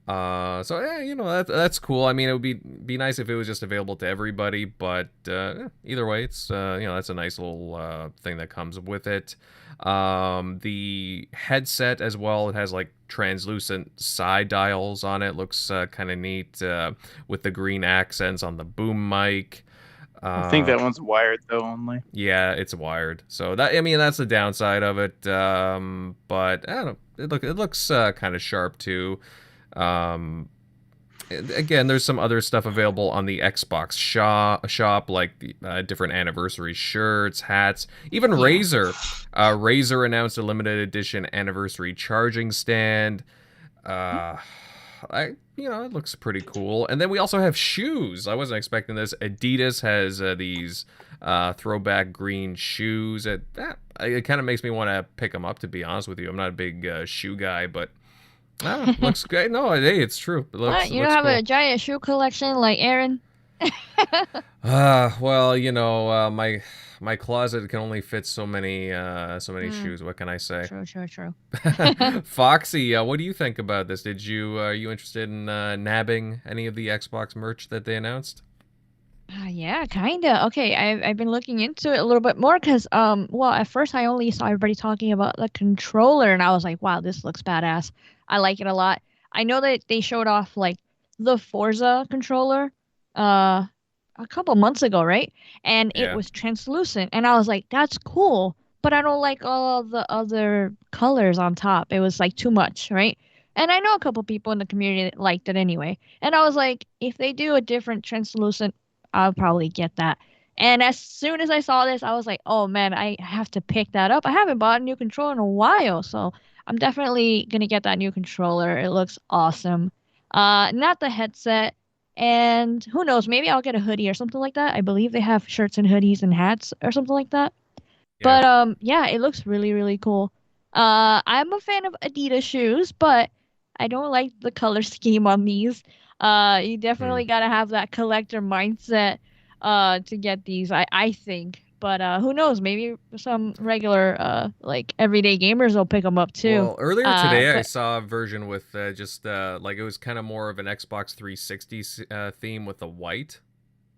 So yeah, that's cool. I mean, it would be nice if it was just available to everybody, but either way, it's that's a nice little thing that comes with it. The headset as well, it has like translucent side dials on it. Looks kind of neat with the green accents on the boom mic. I think that one's wired though only. Yeah, it's wired. So that's the downside of it. But I don't know. It looks kind of sharp too. Again, there's some other stuff available on the Xbox shop, like the different anniversary shirts, hats, even Razer. Razer announced a limited edition anniversary charging stand. It looks pretty cool. And then we also have shoes. I wasn't expecting this. Adidas has these throwback green shoes. It kind of makes me want to pick them up, to be honest with you. I'm not a big shoe guy, but looks great. No, hey, it's true. It looks, you don't have a giant shoe collection like Aaron? Well, my closet can only fit so many shoes. What can I say? True. Foxy, what do you think about this? Are you interested in nabbing any of the Xbox merch that they announced? Yeah, kinda. Okay, I've been looking into it a little bit more because well, at first I only saw everybody talking about the controller and I was like, wow, this looks badass. I like it a lot. I know that they showed off like the Forza controller uh a couple months ago, right? And it Yeah. was translucent and I was like, that's cool, but I don't like all the other colors on top. It was like too much, right? And I know a couple people in the community that liked it anyway. And I was like, if they do a different translucent, I'll probably get that. And as soon as I saw this, I was like, oh man, I have to pick that up. I haven't bought a new controller in a while, so I'm definitely gonna get that new controller. It looks awesome. Not the headset, and who knows, maybe I'll get a hoodie or something like that. I believe they have shirts and hoodies and hats or something like that. Yeah. But yeah, it looks really, really cool. I'm a fan of Adidas shoes, but I don't like the color scheme on these. You definitely gotta have that collector mindset to get these, I think. But who knows? Maybe some regular like everyday gamers will pick them up too. Well, earlier today I But saw a version with just like it was kind of more of an Xbox 360 theme with the white.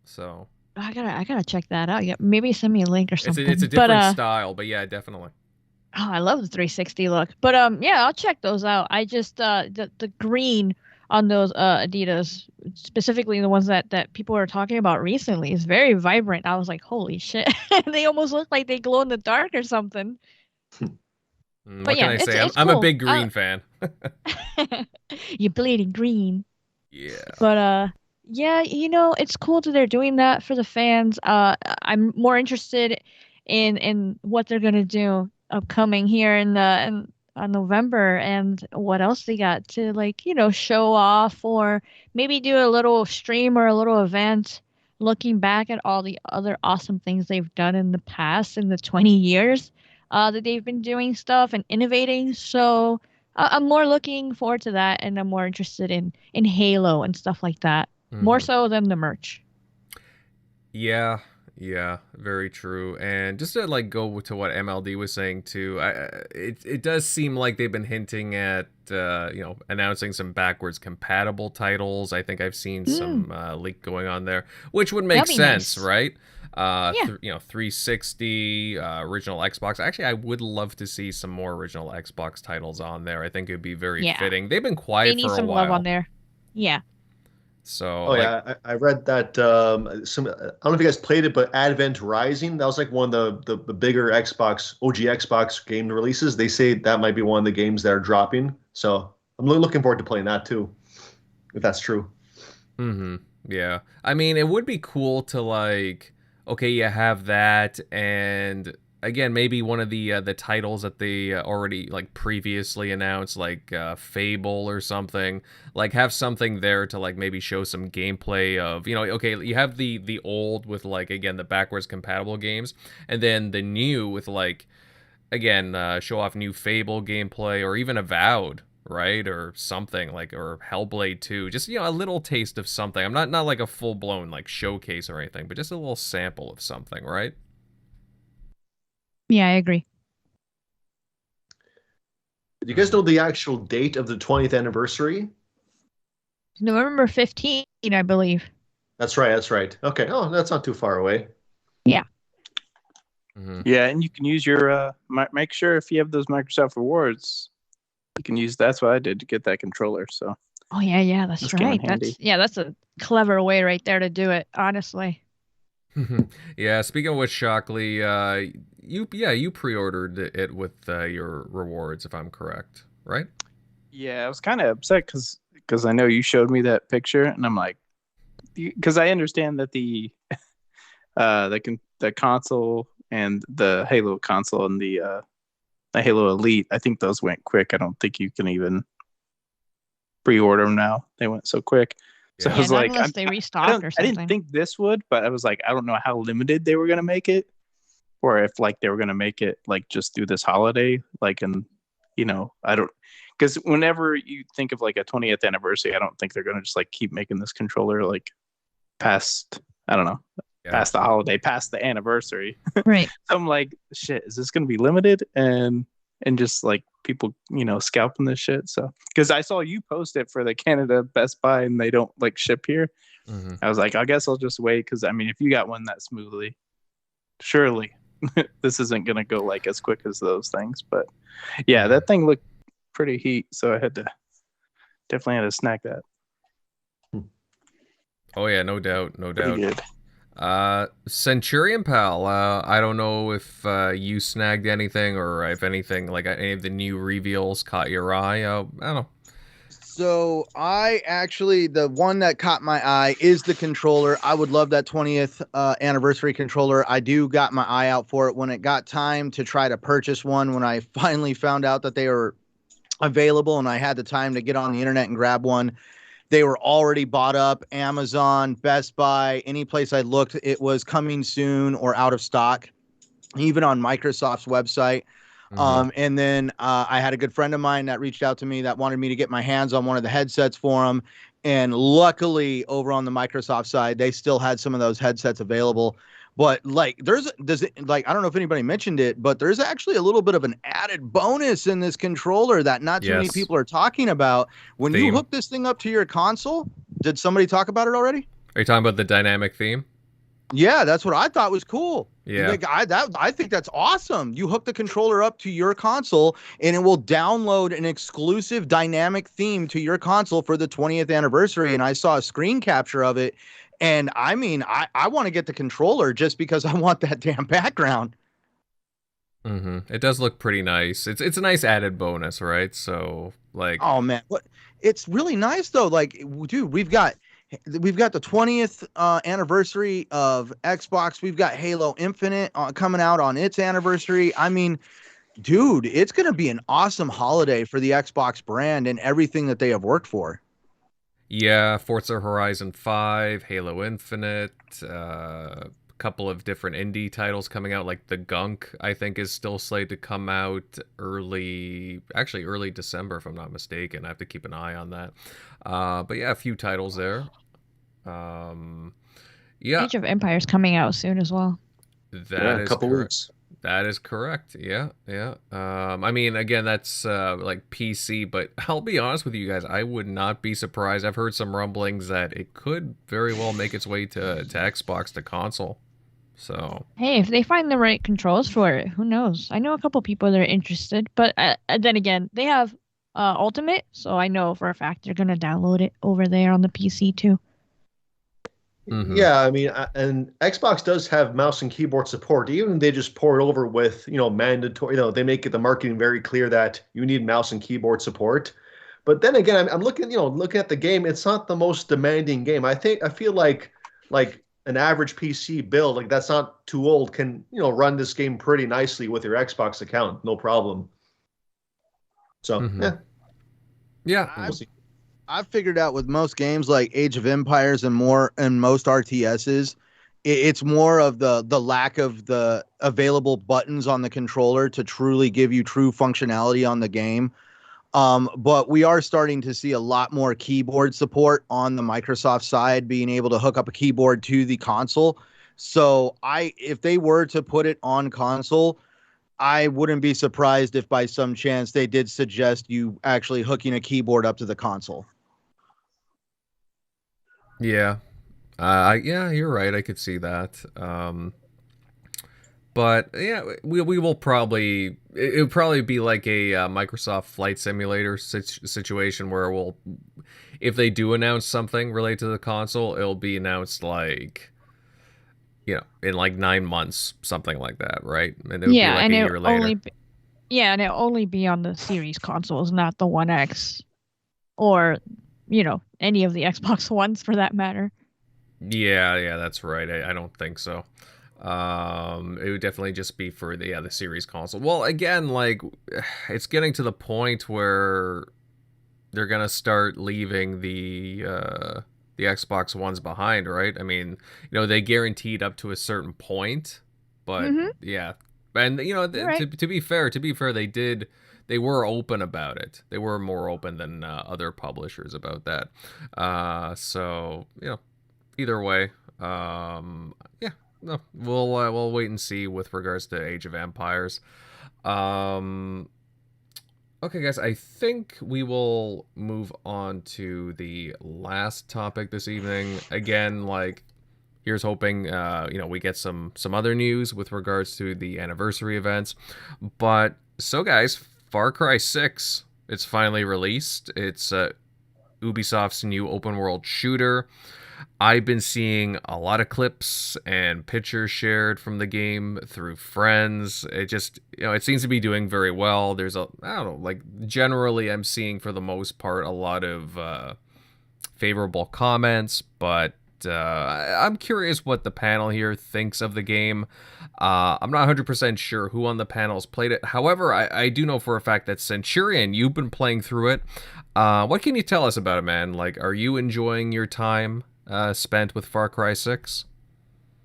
So I gotta check that out. Yeah, maybe send me a link or something. it's a But different style, but yeah, definitely. oh, I love the 360 look. But yeah, I'll check those out. I just the green on those Adidas, specifically the ones that people are talking about recently, is very vibrant. I was like, holy shit. They almost look like they glow in the dark or something. What But can yeah, I say? it's I'm a cool. big green fan. You bleeding green. Yeah. But yeah, it's cool that they're doing that for the fans. I'm more interested in what they're gonna do upcoming here in on November and what else they got to like, show off or maybe do a little stream or a little event looking back at all the other awesome things they've done in the past in the 20 years that they've been doing stuff and innovating. So I'm more looking forward to that, and I'm more interested in Halo and stuff like that, more Mhm. so than the merch. Yeah, yeah, very true. And just to like go to what MLD was saying too, it does seem like they've been hinting at announcing some backwards compatible titles. I think I've seen Mm, some leak going on there, which would make that'd be sense, nice. right? Yeah, 360, original Xbox. Actually, I would love to see some more original Xbox titles on there. I think it would be very yeah, fitting. They've been they quiet need for a some love on while, there. Yeah. so Oh like, yeah, I read that some I don't know if you guys played it, but Advent Rising, that was like one of the bigger Xbox OG Xbox game releases. They say that might be one of the games that are dropping. So I'm looking forward to playing that too, if that's true. mm-hmm. Yeah. I mean, it would be cool to like, okay, you have that, and again, maybe one of the titles that they already like previously announced, like Fable or something, like have something there to like maybe show some gameplay of, okay, you have the old with like again the backwards compatible games, and then the new with like again, show off new Fable gameplay or even Avowed, right? Or something like, or Hellblade 2. Just, a little taste of something. I'm not like a full blown like showcase or anything, but just a little sample of something, right? Yeah, I agree. Do you guys know the actual date of the 20th anniversary? November 15th, I believe. That's right. That's right. Okay. Oh, that's not too far away. Yeah. Mm-hmm. Yeah, and you can use your make sure if you have those Microsoft rewards, you can use. That's what I did to get that controller. So Oh yeah, that's this came in right. handy. That's a clever way right there to do it, honestly. Yeah, speaking of which, Shockley, you pre-ordered it with your rewards, if I'm correct, right? Yeah, I was kind of upset because I know you showed me that picture, and I'm like, because I understand that the console and the Halo console and the Halo Elite, I think those went quick. I don't think you can even pre-order them now. They went so quick. So Yeah. I was not like, unless they I restock don't, or I didn't something. think this would, but I was like, I don't know how limited they were gonna make it, or if like they were gonna make it like just through this holiday, like, and I don't, because whenever you think of like a 20th anniversary, I don't think they're gonna just like keep making this controller like past, I don't know, Yeah. past the holiday, past the anniversary. Right. So I'm like, shit, is this gonna be limited? And and just like people, scalping this shit. So, because I saw you post it for the Canada Best Buy and they don't like ship here. Mhm. I was like, I guess I'll just wait, because I mean, if you got one that smoothly, surely this isn't gonna go like as quick as those things. But yeah, that thing looked pretty heat, so I definitely had to snag that. Oh yeah, no doubt, no Pretty doubt. good. Centurion Pal, I don't know if you snagged anything or if anything, like any of the new reveals caught your eye. I don't know. So the one that caught my eye is the controller. I would love that 20th anniversary controller. I do got my eye out for it when it got time to try to purchase one. When I finally found out that they were available and I had the time to get on the internet and grab one, they were already bought up. Amazon, Best Buy, any place I looked, it was coming soon or out of stock, even on Microsoft's website. And then I had a good friend of mine that reached out to me that wanted me to get my hands on one of the headsets for him. And luckily, over on the Microsoft side, they still had some of those headsets available. But like, I don't know if anybody mentioned it, but there's actually a little bit of an added bonus in this controller that not too many people are talking about. When you hook this thing up to your console, did somebody talk about it already? Are you talking about the dynamic theme? Yeah, that's what I thought was cool. Yeah, like, I think that's awesome. You hook the controller up to your console, and it will download an exclusive dynamic theme to your console for the 20th anniversary. And I saw a screen capture of it, and I mean, I want to get the controller just because I want that damn background. It does look pretty nice. It's a nice added bonus, right? So like, oh man, it's really nice though. Like, dude, we've got the 20th anniversary of Xbox. We've got Halo Infinite coming out on its anniversary. I mean, dude, it's going to be an awesome holiday for the Xbox brand and everything that they have worked for. Yeah, Forza Horizon 5, Halo Infinite, a couple of different indie titles coming out, like The Gunk, I think, is still slated to come out early December, if I'm not mistaken. I have to keep an eye on that. But yeah, a few titles there. Yeah. Age of Empires coming out soon as well. That is couple correct. weeks. That is correct. Yeah. I mean, again, that's like PC, but I'll be honest with you guys, I would not be surprised. I've heard some rumblings that it could very well make its way to Xbox, to console. So hey, if they find the right controls for it, who knows? I know a couple people that are interested, but then again, they have Ultimate, so I know for a fact they're gonna download it over there on the PC too. Yeah, I mean, and Xbox does have mouse and keyboard support. Even they just pour it over with, mandatory. They make it the marketing very clear that you need mouse and keyboard support. But then again, I'm looking at the game. It's not the most demanding game. I feel like an average PC build, like that's not too old, can run this game pretty nicely with your Xbox account, no problem. So yeah. We'll see. I've figured out with most games like Age of Empires and most RTSs, it's more of the lack of the available buttons on the controller to truly give you true functionality on the game. But we are starting to see a lot more keyboard support on the Microsoft side, being able to hook up a keyboard to the console. So if they were to put it on console, I wouldn't be surprised if by some chance they did suggest you actually hooking a keyboard up to the console. Yeah. Yeah, you're right. I could see that. But yeah, we will probably, it would probably be like a Microsoft Flight Simulator situation where if they do announce something related to the console, it'll be announced like, in like 9 months, something like that, right? And it would be like a year later. And it'll only be on the Series consoles, not the One X or, any of the Xbox Ones for that matter. Yeah, that's right. I don't think so. It would definitely just be for the Series console. Well, again, like, it's getting to the point where they're gonna start leaving the Xbox Ones behind, right? I mean, they guaranteed up to a certain point, but yeah, and right. to be fair, they were open about it. They were more open than other publishers about that. So either way, no, we'll wait and see with regards to Age of Empires. Okay, guys, I think we will move on to the last topic this evening. Again, like, here's hoping, we get some other news with regards to the anniversary events. But, so guys, Far Cry 6, it's finally released. It's Ubisoft's new open world shooter. I've been seeing a lot of clips and pictures shared from the game through friends. It just, it seems to be doing very well. There's I don't know, like, generally I'm seeing for the most part a lot of favorable comments, but I'm curious what the panel here thinks of the game. I'm not 100% sure who on the panel's played it. However, I do know for a fact that Centurion, you've been playing through it. What can you tell us about it, man? Like, are you enjoying your time spent with Far Cry 6?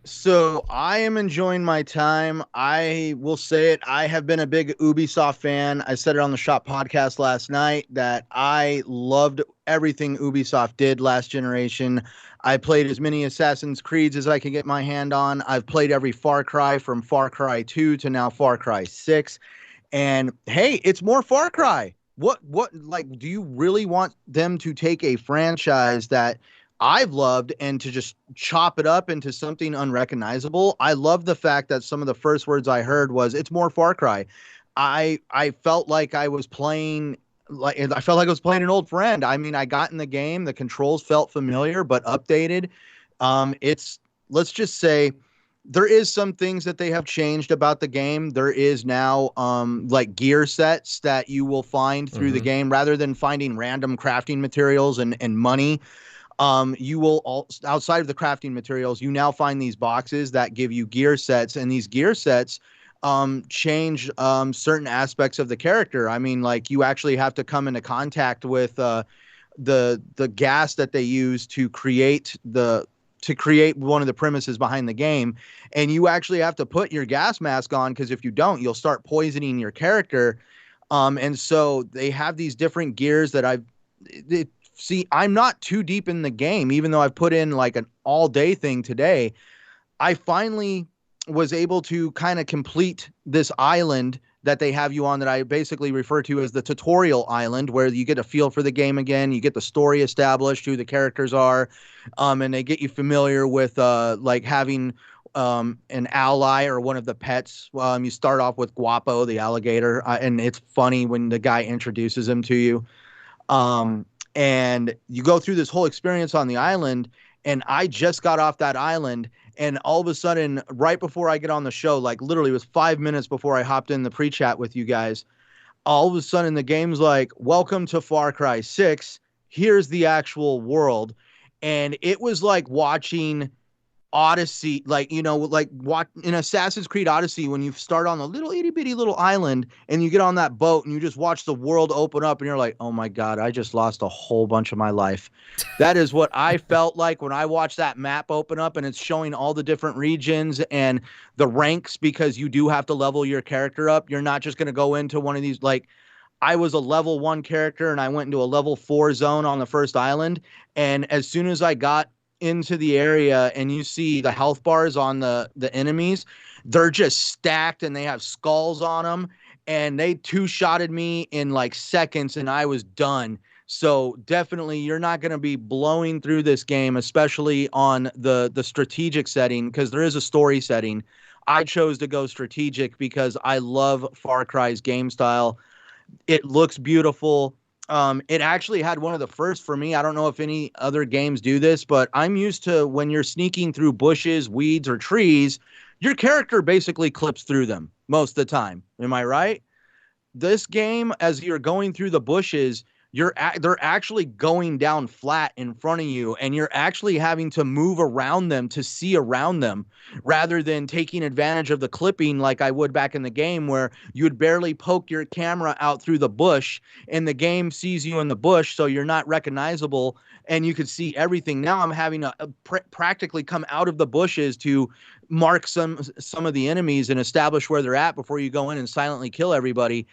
So I am enjoying my time. I will say it. I have been a big Ubisoft fan. I said it on the Shop podcast last night that I loved everything Ubisoft did last generation. I played as many Assassin's Creeds as I could get my hand on. I've played every Far Cry from Far Cry 2 to now Far Cry 6. And hey, it's more Far Cry. What like, do you really want them to take a franchise that I've loved and to just chop it up into something unrecognizable? I love the fact that some of the first words I heard was it's more Far Cry. I felt like I was playing an old friend. I mean, I got in the game, the controls felt familiar but updated. Let's just say there is some things that they have changed about the game. There is now like gear sets that you will find through the game rather than finding random crafting materials and money. You will outside of the crafting materials, you now find these boxes that give you gear sets, and these gear sets change certain aspects of the character. I mean, like, you actually have to come into contact with the gas that they use to create one of the premises behind the game, and you actually have to put your gas mask on, because if you don't, you'll start poisoning your character. And so they have these different gears that see, I'm not too deep in the game, even though I've put in like an all-day thing today. I finally was able to kind of complete this island that they have you on that I basically refer to as the tutorial island, where you get a feel for the game again. You get the story established, who the characters are, and they get you familiar with like having an ally or one of the pets. You start off with Guapo, the alligator, and it's funny when the guy introduces him to you. And you go through this whole experience on the island, and I just got off that island, and all of a sudden, right before I get on the show, like literally it was 5 minutes before I hopped in the pre-chat with you guys, all of a sudden the game's like, welcome to Far Cry 6. Here's the actual world. And it was like watching Odyssey, like, like in Assassin's Creed Odyssey, when you start on a little itty bitty little island and you get on that boat and you just watch the world open up and you're like, oh my God, I just lost a whole bunch of my life. That is what I felt like when I watched that map open up, and it's showing all the different regions and the ranks, because you do have to level your character up. You're not just going to go into one of these, like, I was a level 1 character and I went into a level 4 zone on the first island. And as soon as I got into the area and you see the health bars on the enemies, they're just stacked and they have skulls on them, and they two-shotted me in like seconds and I was done. So definitely you're not going to be blowing through this game, especially on the strategic setting, because there is a story setting. I chose to go strategic because I love Far Cry's game style. It looks beautiful. It actually had one of the first for me. I don't know if any other games do this, but I'm used to when you're sneaking through bushes, weeds, or trees, your character basically clips through them most of the time. Am I right? This game, as you're going through the bushes, they're actually going down flat in front of you, and you're actually having to move around them to see around them, rather than taking advantage of the clipping like I would back in the game, where you would barely poke your camera out through the bush and the game sees you in the bush, so you're not recognizable and you could see everything. Now I'm having to practically come out of the bushes to mark some of the enemies and establish where they're at before you go in and silently kill everybody.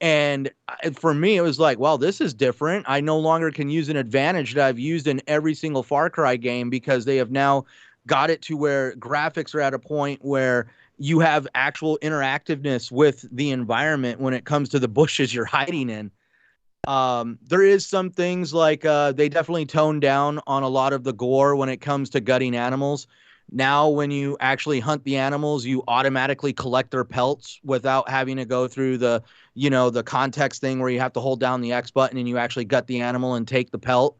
And for me, it was like, well, this is different. I no longer can use an advantage that I've used in every single Far Cry game, because they have now got it to where graphics are at a point where you have actual interactiveness with the environment when it comes to the bushes you're hiding in. There is some things like they definitely tone down on a lot of the gore when it comes to gutting animals. Now, when you actually hunt the animals, you automatically collect their pelts without having to go through the, the context thing where you have to hold down the X button and you actually gut the animal and take the pelt.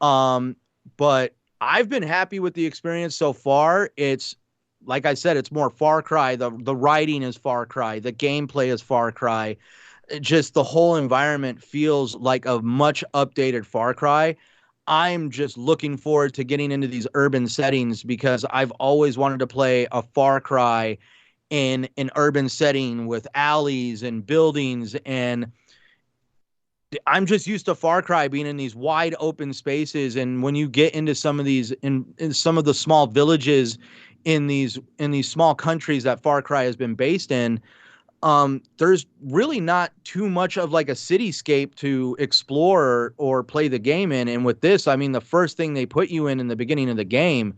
But I've been happy with the experience so far. It's, like I said, it's more Far Cry. The writing is Far Cry. The gameplay is Far Cry. Just the whole environment feels like a much updated Far Cry. I'm just looking forward to getting into these urban settings because I've always wanted to play a Far Cry in an urban setting with alleys and buildings. And I'm just used to Far Cry being in these wide open spaces. And when you get into some of these, in some of the small villages in these small countries that Far Cry has been based in, there's really not too much of like a cityscape to explore or play the game in. And with this, I mean, the first thing they put you in the beginning of the game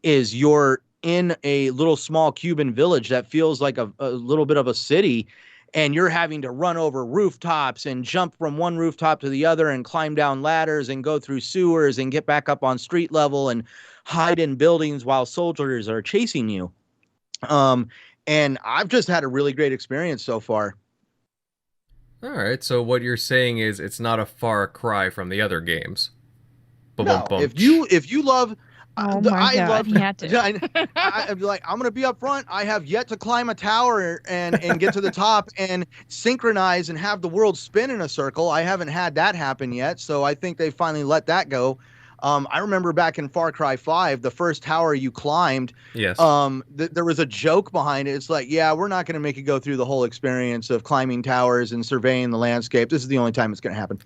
is you're in a little small Cuban village that feels like a little bit of a city. And you're having to run over rooftops and jump from one rooftop to the other and climb down ladders and go through sewers and get back up on street level and hide in buildings while soldiers are chasing you. And I've just had a really great experience so far. All right, so what you're saying is it's not a far cry from the other games. No, if you love, Oh my God, love. he had to. I'm like, I'm gonna be up front. I have yet to climb a tower and get to the top and synchronize and have the world spin in a circle. I haven't had that happen yet, so I think they finally let that go. I remember back in Far Cry 5, the first tower you climbed, yes. There was a joke behind it. It's like, yeah, we're not going to make you go through the whole experience of climbing towers and surveying the landscape. This is the only time it's going to happen.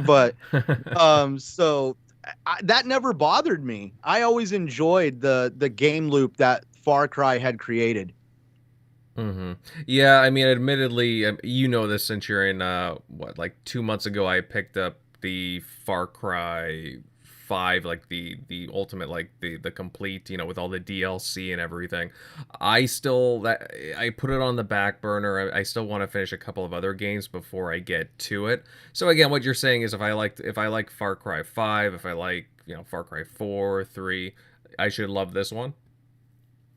But so that never bothered me. I always enjoyed the game loop that Far Cry had created. Mm-hmm. Yeah, I mean, admittedly, you know this since you're in, like 2 months ago, I picked up the Far Cry 5, like the ultimate, like the complete, with all the DLC and everything. I put it on the back burner. I still want to finish a couple of other games before I get to it. So again, what you're saying is if I like Far Cry 5, if I like, Far Cry 4, 3, I should love this one.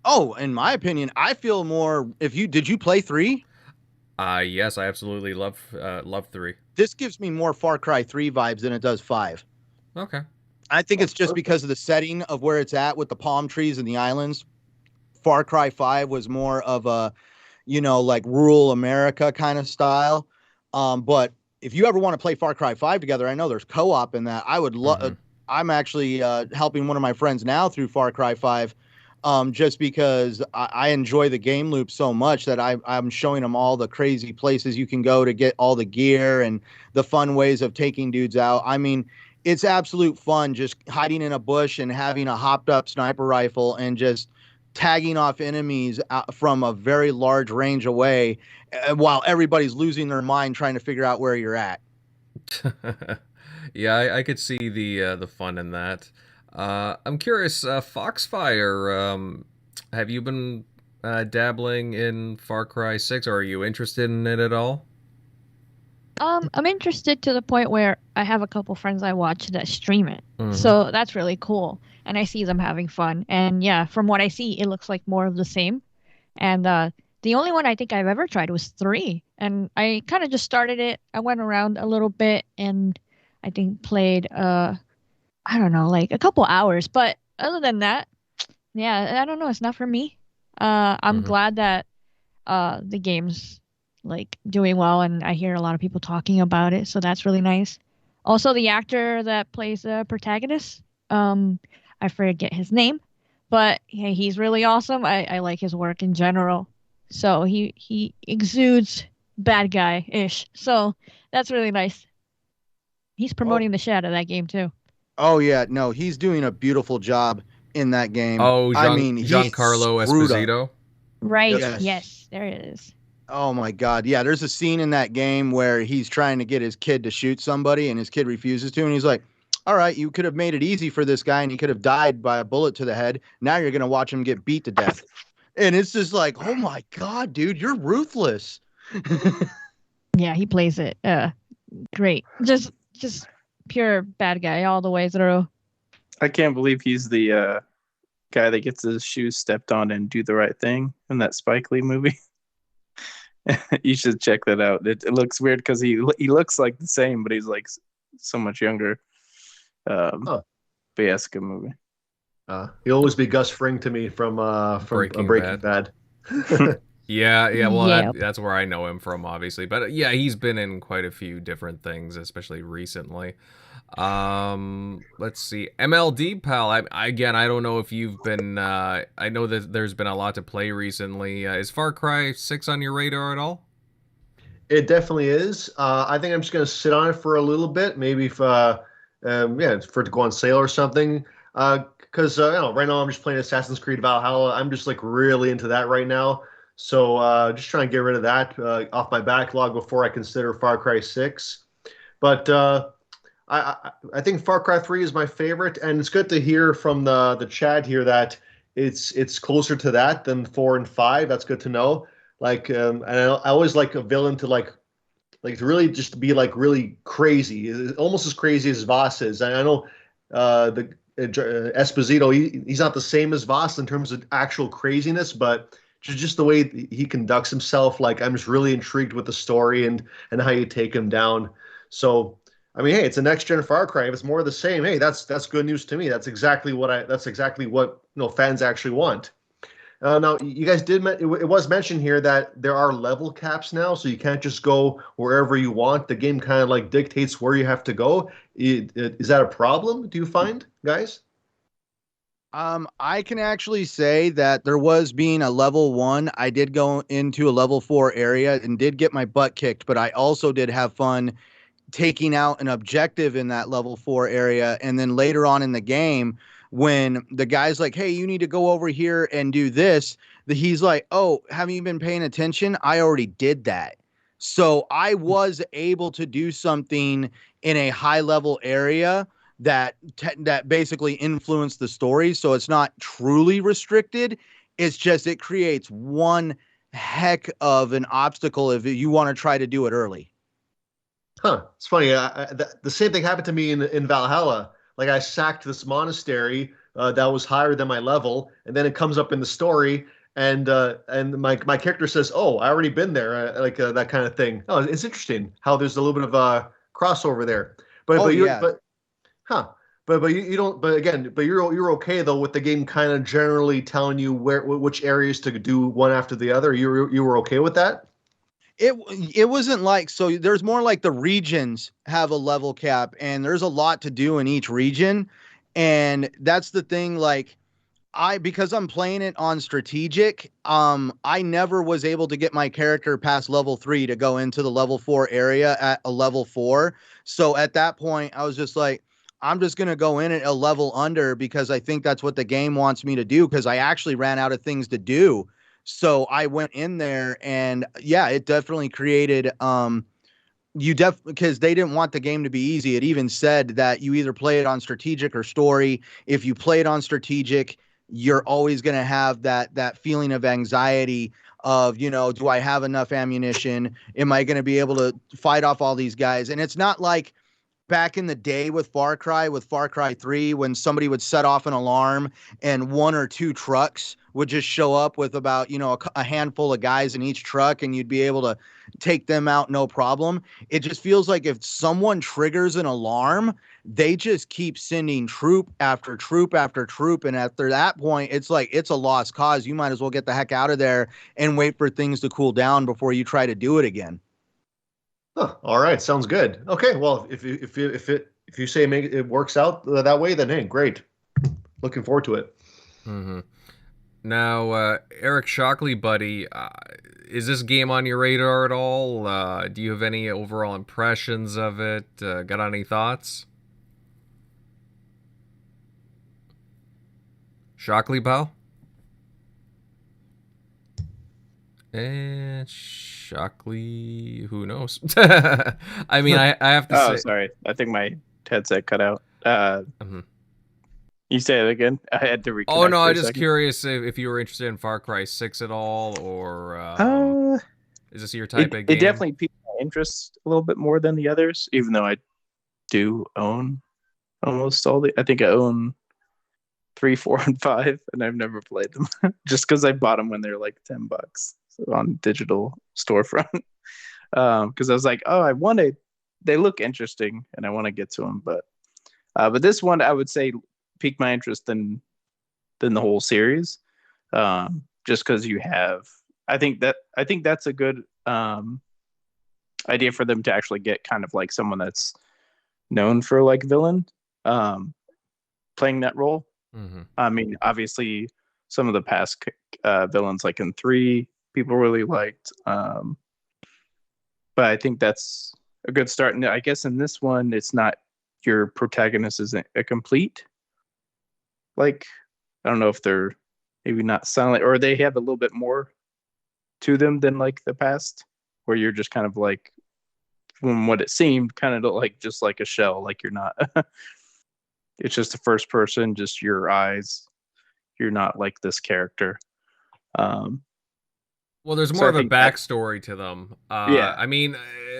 Oh, in my opinion, I feel more. Did you play 3? Yes, I absolutely love 3. This gives me more Far Cry 3 vibes than it does 5. Okay. I think it's just because of the setting of where it's at with the palm trees and the islands. Far Cry 5 was more of a, like rural America kind of style. But if you ever want to play Far Cry 5 together, I know there's co-op in that. I would love. Mm-hmm. I'm actually helping one of my friends now through Far Cry 5. Just because I enjoy the game loop so much that I'm showing them all the crazy places you can go to get all the gear and the fun ways of taking dudes out. I mean, it's absolute fun just hiding in a bush and having a hopped up sniper rifle and just tagging off enemies from a very large range away while everybody's losing their mind trying to figure out where you're at. Yeah, I could see the fun in that. I'm curious, Foxfire, have you been dabbling in Far Cry 6, or are you interested in it at all? I'm interested to the point where I have a couple friends I watch that stream it. Mm-hmm. So that's really cool. And I see them having fun. And yeah, from what I see, it looks like more of the same. And the only one I think I've ever tried was 3. And I kind of just started it. I went around a little bit and I think played I don't know, like a couple hours. But other than that, yeah, I don't know. It's not for me. I'm glad that the game's like doing well, and I hear a lot of people talking about it, so that's really nice. Also, the actor that plays the protagonist, I forget his name, but yeah, he's really awesome. I like his work in general. So he exudes bad guy-ish. So that's really nice. He's promoting the shit out of that game too. Oh yeah, no, he's doing a beautiful job in that game. Oh, Giancarlo Esposito. Right. Yes, there it is. Oh my God. Yeah, there's a scene in that game where he's trying to get his kid to shoot somebody and his kid refuses to, and he's like, all right, you could have made it easy for this guy and he could have died by a bullet to the head. Now you're going to watch him get beat to death. And it's just like, oh my God, dude, you're ruthless. Yeah, he plays it great. Just pure bad guy all the way through. I can't believe he's the guy that gets his shoes stepped on and do the right thing in that Spike Lee movie. You should check that out. It looks weird because he looks like the same, but he's like so much younger. But yeah, it's a good movie. He'll always be Gus Fring to me from Breaking Bad. Yeah. Well, Yeah. that's where I know him from, obviously. But yeah, he's been in quite a few different things, especially recently. Let's see, MLD pal. I don't know if you've been. I know that there's been a lot to play recently. Is Far Cry 6 on your radar at all? It definitely is. I think I'm just gonna sit on it for a little bit, maybe if for it to go on sale or something. Because right now I'm just playing Assassin's Creed Valhalla. I'm just like really into that right now. So just trying to get rid of that off my backlog before I consider Far Cry 6. But I think Far Cry 3 is my favorite, and it's good to hear from the chat here that it's closer to that than 4 and 5. That's good to know. Like, and I always like a villain to like to really just be like really crazy, almost as crazy as Voss is. And I know Esposito, he's not the same as Voss in terms of actual craziness, but just the way he conducts himself, like I'm just really intrigued with the story and how you take him down. So I mean, hey, it's a next gen Far Cry. If it's more of the same, hey, that's good news to me. That's exactly what fans actually want. Now, you guys it was mentioned here that there are level caps now, so you can't just go wherever you want. The game kind of like dictates where you have to go. Is that a problem, do you find, guys? I can actually say that there was being a level 1. I did go into a level 4 area and did get my butt kicked, but I also did have fun taking out an objective in that level 4 area. And then later on in the game, when the guy's like, hey, you need to go over here and do this, he's like, oh, haven't you been paying attention? I already did that. So I was able to do something in a high level area that basically influenced the story. So it's not truly restricted. It's just it creates one heck of an obstacle if you want to try to do it early. Huh. It's funny. The same thing happened to me in Valhalla. Like I sacked this monastery that was higher than my level, and then it comes up in the story, and my character says, "Oh, I already been there," that kind of thing. Oh, it's interesting how there's a little bit of crossover there. But you don't. But again, you're okay though with the game kind of generally telling you which areas to do one after the other. You were okay with that? It wasn't like, so there's more like the regions have a level cap and there's a lot to do in each region. And that's the thing, like because I'm playing it on strategic, I never was able to get my character past level 3 to go into the level 4 area at a level 4. So at that point I was just like, I'm just going to go in at a level under because I think that's what the game wants me to do, because I actually ran out of things to do. So I went in there and yeah, it definitely created, because they didn't want the game to be easy. It even said that you either play it on strategic or story. If you play it on strategic, you're always going to have that feeling of anxiety of, do I have enough ammunition? Am I going to be able to fight off all these guys? And it's not like back in the day with Far Cry 3, when somebody would set off an alarm and 1 or 2 trucks would just show up with about, a handful of guys in each truck and you'd be able to take them out no problem. It just feels like if someone triggers an alarm, they just keep sending troop after troop after troop. And after that point, it's like it's a lost cause. You might as well get the heck out of there and wait for things to cool down before you try to do it again. Huh, all right, sounds good. Okay, well, if you say it works out that way, then hey, great. Looking forward to it. Mm-hmm. Now, Eric Shockley, buddy, is this game on your radar at all? Do you have any overall impressions of it? Got any thoughts? Shockley, pal? And Shockley, who knows? I mean, I have to say... Oh, sorry. I think my headset cut out. You say it again. I had to reconnect. Oh no, for a I'm just second. curious if you were interested in Far Cry 6 at all, or is this your type of It game? definitely piqued my interest a little bit more than the others, even though I do own almost all the. I think I own 3, 4, and 5, and I've never played them just because I bought them when they're like $10 on digital storefront. Because I was like, oh, I want to. They look interesting, and I want to get to them, but this one I would say piqued my interest than the whole series, just because you have. I think that's a good idea for them to actually get kind of like someone that's known for like villain playing that role. Mm-hmm. I mean, obviously, some of the past villains, like in 3, people really liked. But I think that's a good start. And I guess in this one, it's not your protagonist isn't a complete. Like, I don't know if they're maybe not silent or they have a little bit more to them than like the past, where you're just kind of like, from what it seemed, kind of like just like a shell. Like you're not. It's just the first person, just your eyes. You're not like this character. Well, there's So more I of a think that- backstory to them. Yeah. I mean,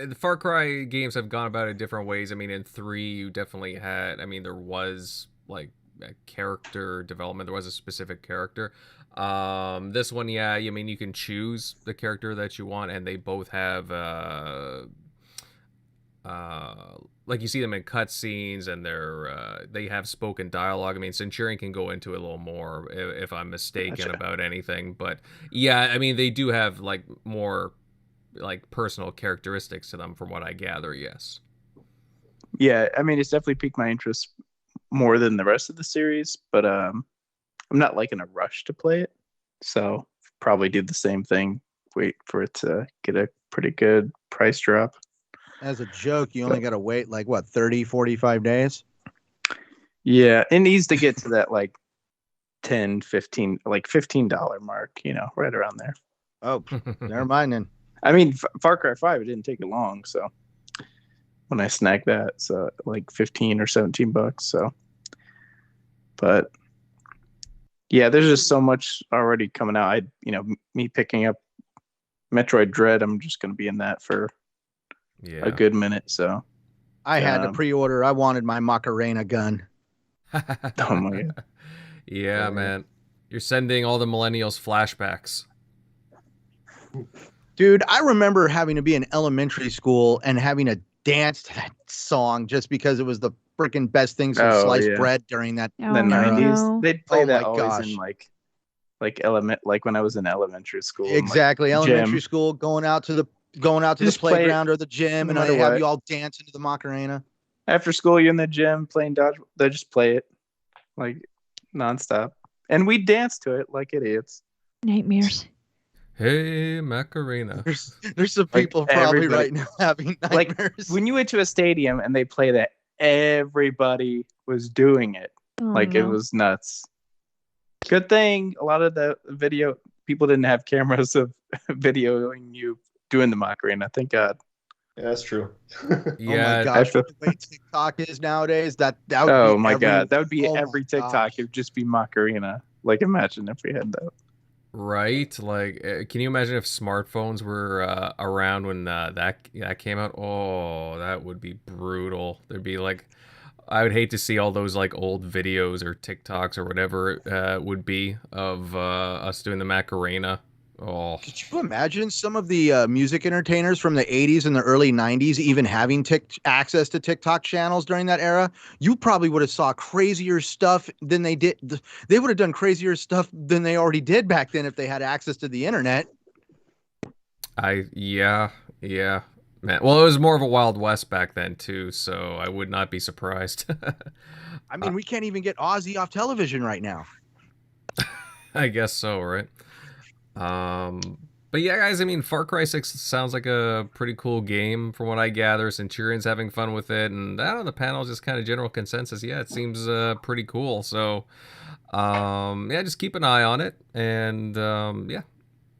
the Far Cry games have gone about it different ways. I mean, in 3, you definitely had. I mean, there was like a character development. There was a specific character. This one, yeah. I mean, you can choose the character that you want, and they both have. Like you see them in cutscenes, and they have spoken dialogue. I mean, Centurion can go into it a little more if I'm mistaken about anything, but yeah, I mean, they do have like more like personal characteristics to them, from what I gather. Yes. Yeah, I mean, it's definitely piqued my interest more than the rest of the series, but I'm not like in a rush to play it, so probably do the same thing. Wait for it to get a pretty good price drop. As a joke, you only got to wait like what, 30, 45 days? Yeah, it needs to get to that like 10, 15, like $15 mark, right around there. Oh, never mind then. I mean, Far Cry 5, it didn't take it long, so when I snagged that, so like 15 or $17. So, but yeah, there's just so much already coming out. Me picking up Metroid Dread, I'm just going to be in that for a good minute. So I had to pre-order. I wanted my Macarena gun. Oh my god. Yeah, man. You're sending all the millennials flashbacks. Dude, I remember having to be in elementary school and having to dance to that song just because it was the freaking best thing since sliced bread during that the 90s. No. They'd play that my always gosh. in like when I was in elementary school. Exactly. Like, Elementary gym. school, going out to the Just play playground it or the gym, no and matter they have what. you all dancing to the Macarena. After school, you're in the gym playing dodgeball. They just play it like nonstop, and we dance to it like idiots. Nightmares. Hey, Macarena. There's some people probably everybody- right now having Like nightmares. when you went to a stadium and they play that, everybody was doing it. Oh, It no. was nuts. Good thing a lot of the video people didn't have cameras of videoing you doing the Macarena. Thank God. Yeah, that's true. Yeah, oh my gosh, the way TikTok is nowadays, that would Oh be my every- God, that would be oh my every TikTok. gosh. It would just be Macarena. Like imagine if we had that. right. Like, can you imagine if smartphones were around when that came out? Oh, that would be brutal. There'd be like, I would hate to see all those like old videos or TikToks or whatever it would be of us doing the Macarena. Oh, Could you imagine some of the music entertainers from the 80s and the early 90s even having access to TikTok channels during that era? You probably would have saw crazier stuff than they did. They would have done crazier stuff than they already did back then if they had access to the internet. yeah, man. Well, it was more of a Wild West back then too, so I would not be surprised. I mean, we can't even get Ozzy off television right now. I guess so, right? But yeah, guys, I mean, Far Cry 6 sounds like a pretty cool game from what I gather. Centurion's having fun with it, and I don't know, the panel is just kind of general consensus. Yeah, it seems pretty cool. So, yeah, just keep an eye on it, and yeah,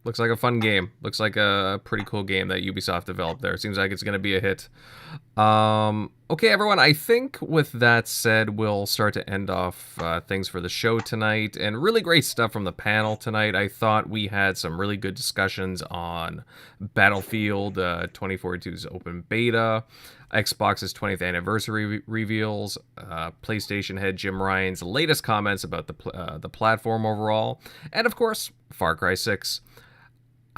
Looks like a fun game. Looks like a pretty cool game that Ubisoft developed there. Seems like it's going to be a hit. Okay, everyone. I think with that said, we'll start to end off things for the show tonight. And really great stuff from the panel tonight. I thought we had some really good discussions on Battlefield 2042's open beta, Xbox's 20th anniversary reveals, PlayStation head Jim Ryan's latest comments about the platform overall, and of course, Far Cry 6.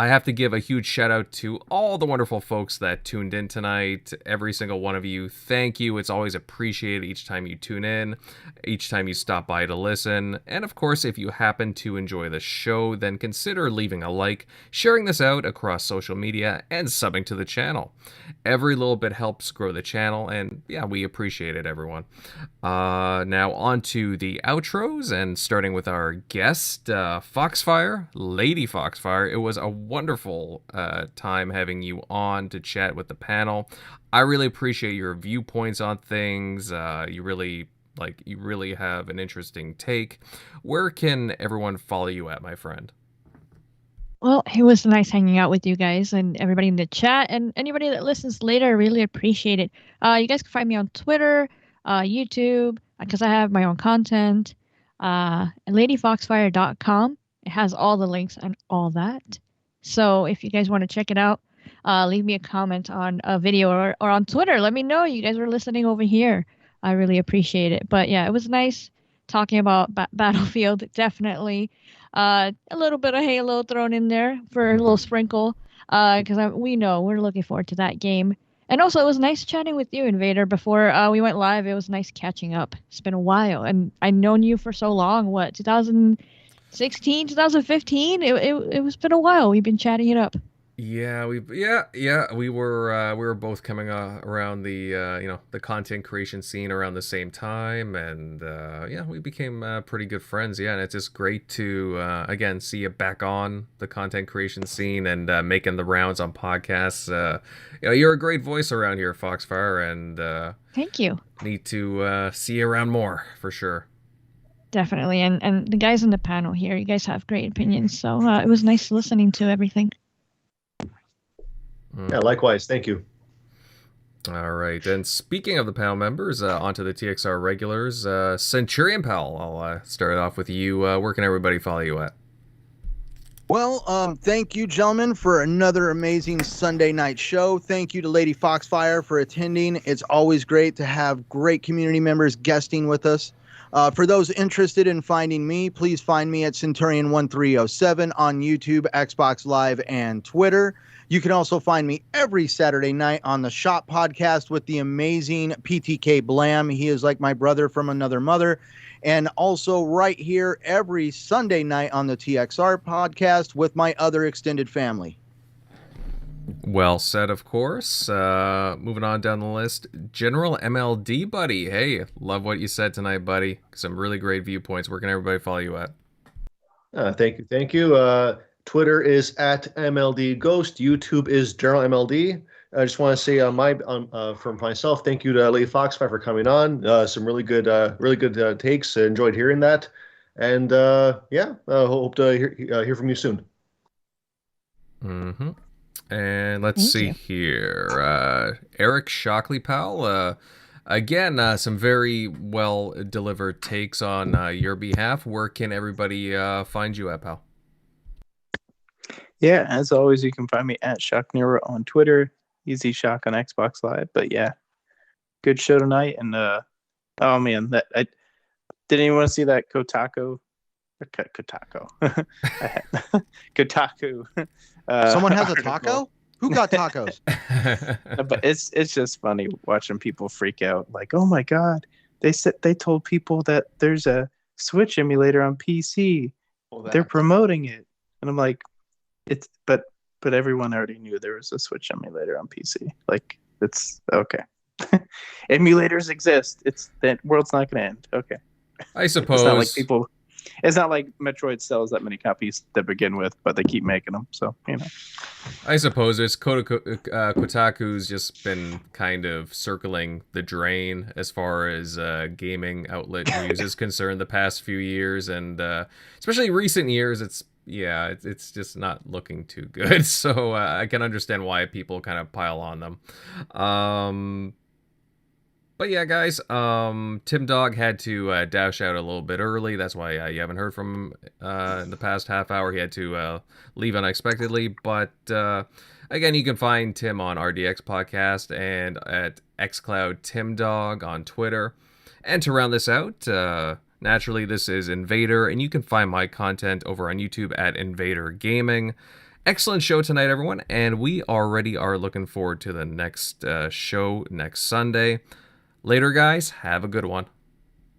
I have to give a huge shout out to all the wonderful folks that tuned in tonight. Every single one of you, thank you. It's always appreciated each time you tune in, each time you stop by to listen. And of course, if you happen to enjoy the show, then consider leaving a like, sharing this out across social media, and subbing to the channel. Every little bit helps grow the channel, and yeah, we appreciate it, everyone. Now on to the outros, and starting with our guest, Foxfire, Lady Foxfire. It was a wonderful time having you on to chat with the panel. I really appreciate your viewpoints on things. You really have an interesting take. Where can everyone follow you at, my friend? Well, it was nice hanging out with you guys and everybody in the chat, and anybody that listens later. I really appreciate it. You guys can find me on Twitter, YouTube, because I have my own content, and ladyfoxfire.com. It has all the links and all that. So if you guys want to check it out, leave me a comment on a video or on Twitter. Let me know you guys were listening over here. I really appreciate it. But yeah, it was nice talking about Battlefield. Definitely a little bit of Halo thrown in there for a little sprinkle, because we know we're looking forward to that game. And also, it was nice chatting with you, Invader, before we went live. It was nice catching up. It's been a while, and I've known you for so long. What, 2016, 2015? It was been a while. We've been chatting it up. Yeah, we were both coming around the content creation scene around the same time, and we became pretty good friends. Yeah, and it's just great to again see you back on the content creation scene and making the rounds on podcasts. You're a great voice around here, Foxfire, and thank you. Need to see you around more for sure. Definitely, and the guys in the panel here, you guys have great opinions, so it was nice listening to everything. Yeah, likewise. Thank you. All right. And speaking of the panel members, onto the TXR regulars. Centurion Pal, I'll start it off with you. Where can everybody follow you at? Well, thank you, gentlemen, for another amazing Sunday night show. Thank you to Lady Foxfire for attending. It's always great to have great community members guesting with us. For those interested in finding me, please find me at Centurion1307 on YouTube, Xbox Live, and Twitter. You can also find me every Saturday night on the Shop Podcast with the amazing PTK Blam. He is like my brother from another mother. And also right here every Sunday night on the TXR Podcast with my other extended family. Well said, of course. Moving on down the list, GeneralMLD, buddy. Hey, love what you said tonight, buddy. Some really great viewpoints. Where can everybody follow you at? Thank you. Twitter is at MLD Ghost. YouTube is GeneralMLD. I just want to say from myself, thank you to Lady Foxfire for coming on. Some really good takes. Enjoyed hearing that, and hope to hear from you soon. Mm-hmm. And let's see here, Eric Shockley, pal. Again, some very well delivered takes on your behalf. Where can everybody find you at, pal? Yeah, as always, you can find me at ShockNero on Twitter, EZShock on Xbox Live. But yeah, good show tonight. And oh man, I didn't even want to see that Kotaku. Kotaku. Someone has a article. taco? Who got tacos? But it's just funny watching people freak out. Like, oh my god, they told people that there's a Switch emulator on PC. They're promoting it, and I'm like, but everyone already knew there was a Switch emulator on PC. Like, it's okay. Emulators exist. The world's not going to end. Okay. I suppose. It's not like Metroid sells that many copies to begin with, but they keep making them. So, I suppose it's Kotaku's just been kind of circling the drain as far as gaming outlet news is concerned the past few years, and especially recent years. It's yeah, it's just not looking too good. So I can understand why people kind of pile on them. But yeah, guys, TimDog had to dash out a little bit early. That's why you haven't heard from him in the past half hour. He had to leave unexpectedly. But again, you can find Tim on RDX Podcast and at XcloudTimdog on Twitter. And to round this out, naturally, this is Invader, and you can find my content over on YouTube at Invader Gaming. Excellent show tonight, everyone, and we already are looking forward to the next show next Sunday. Later, guys. Have a good one.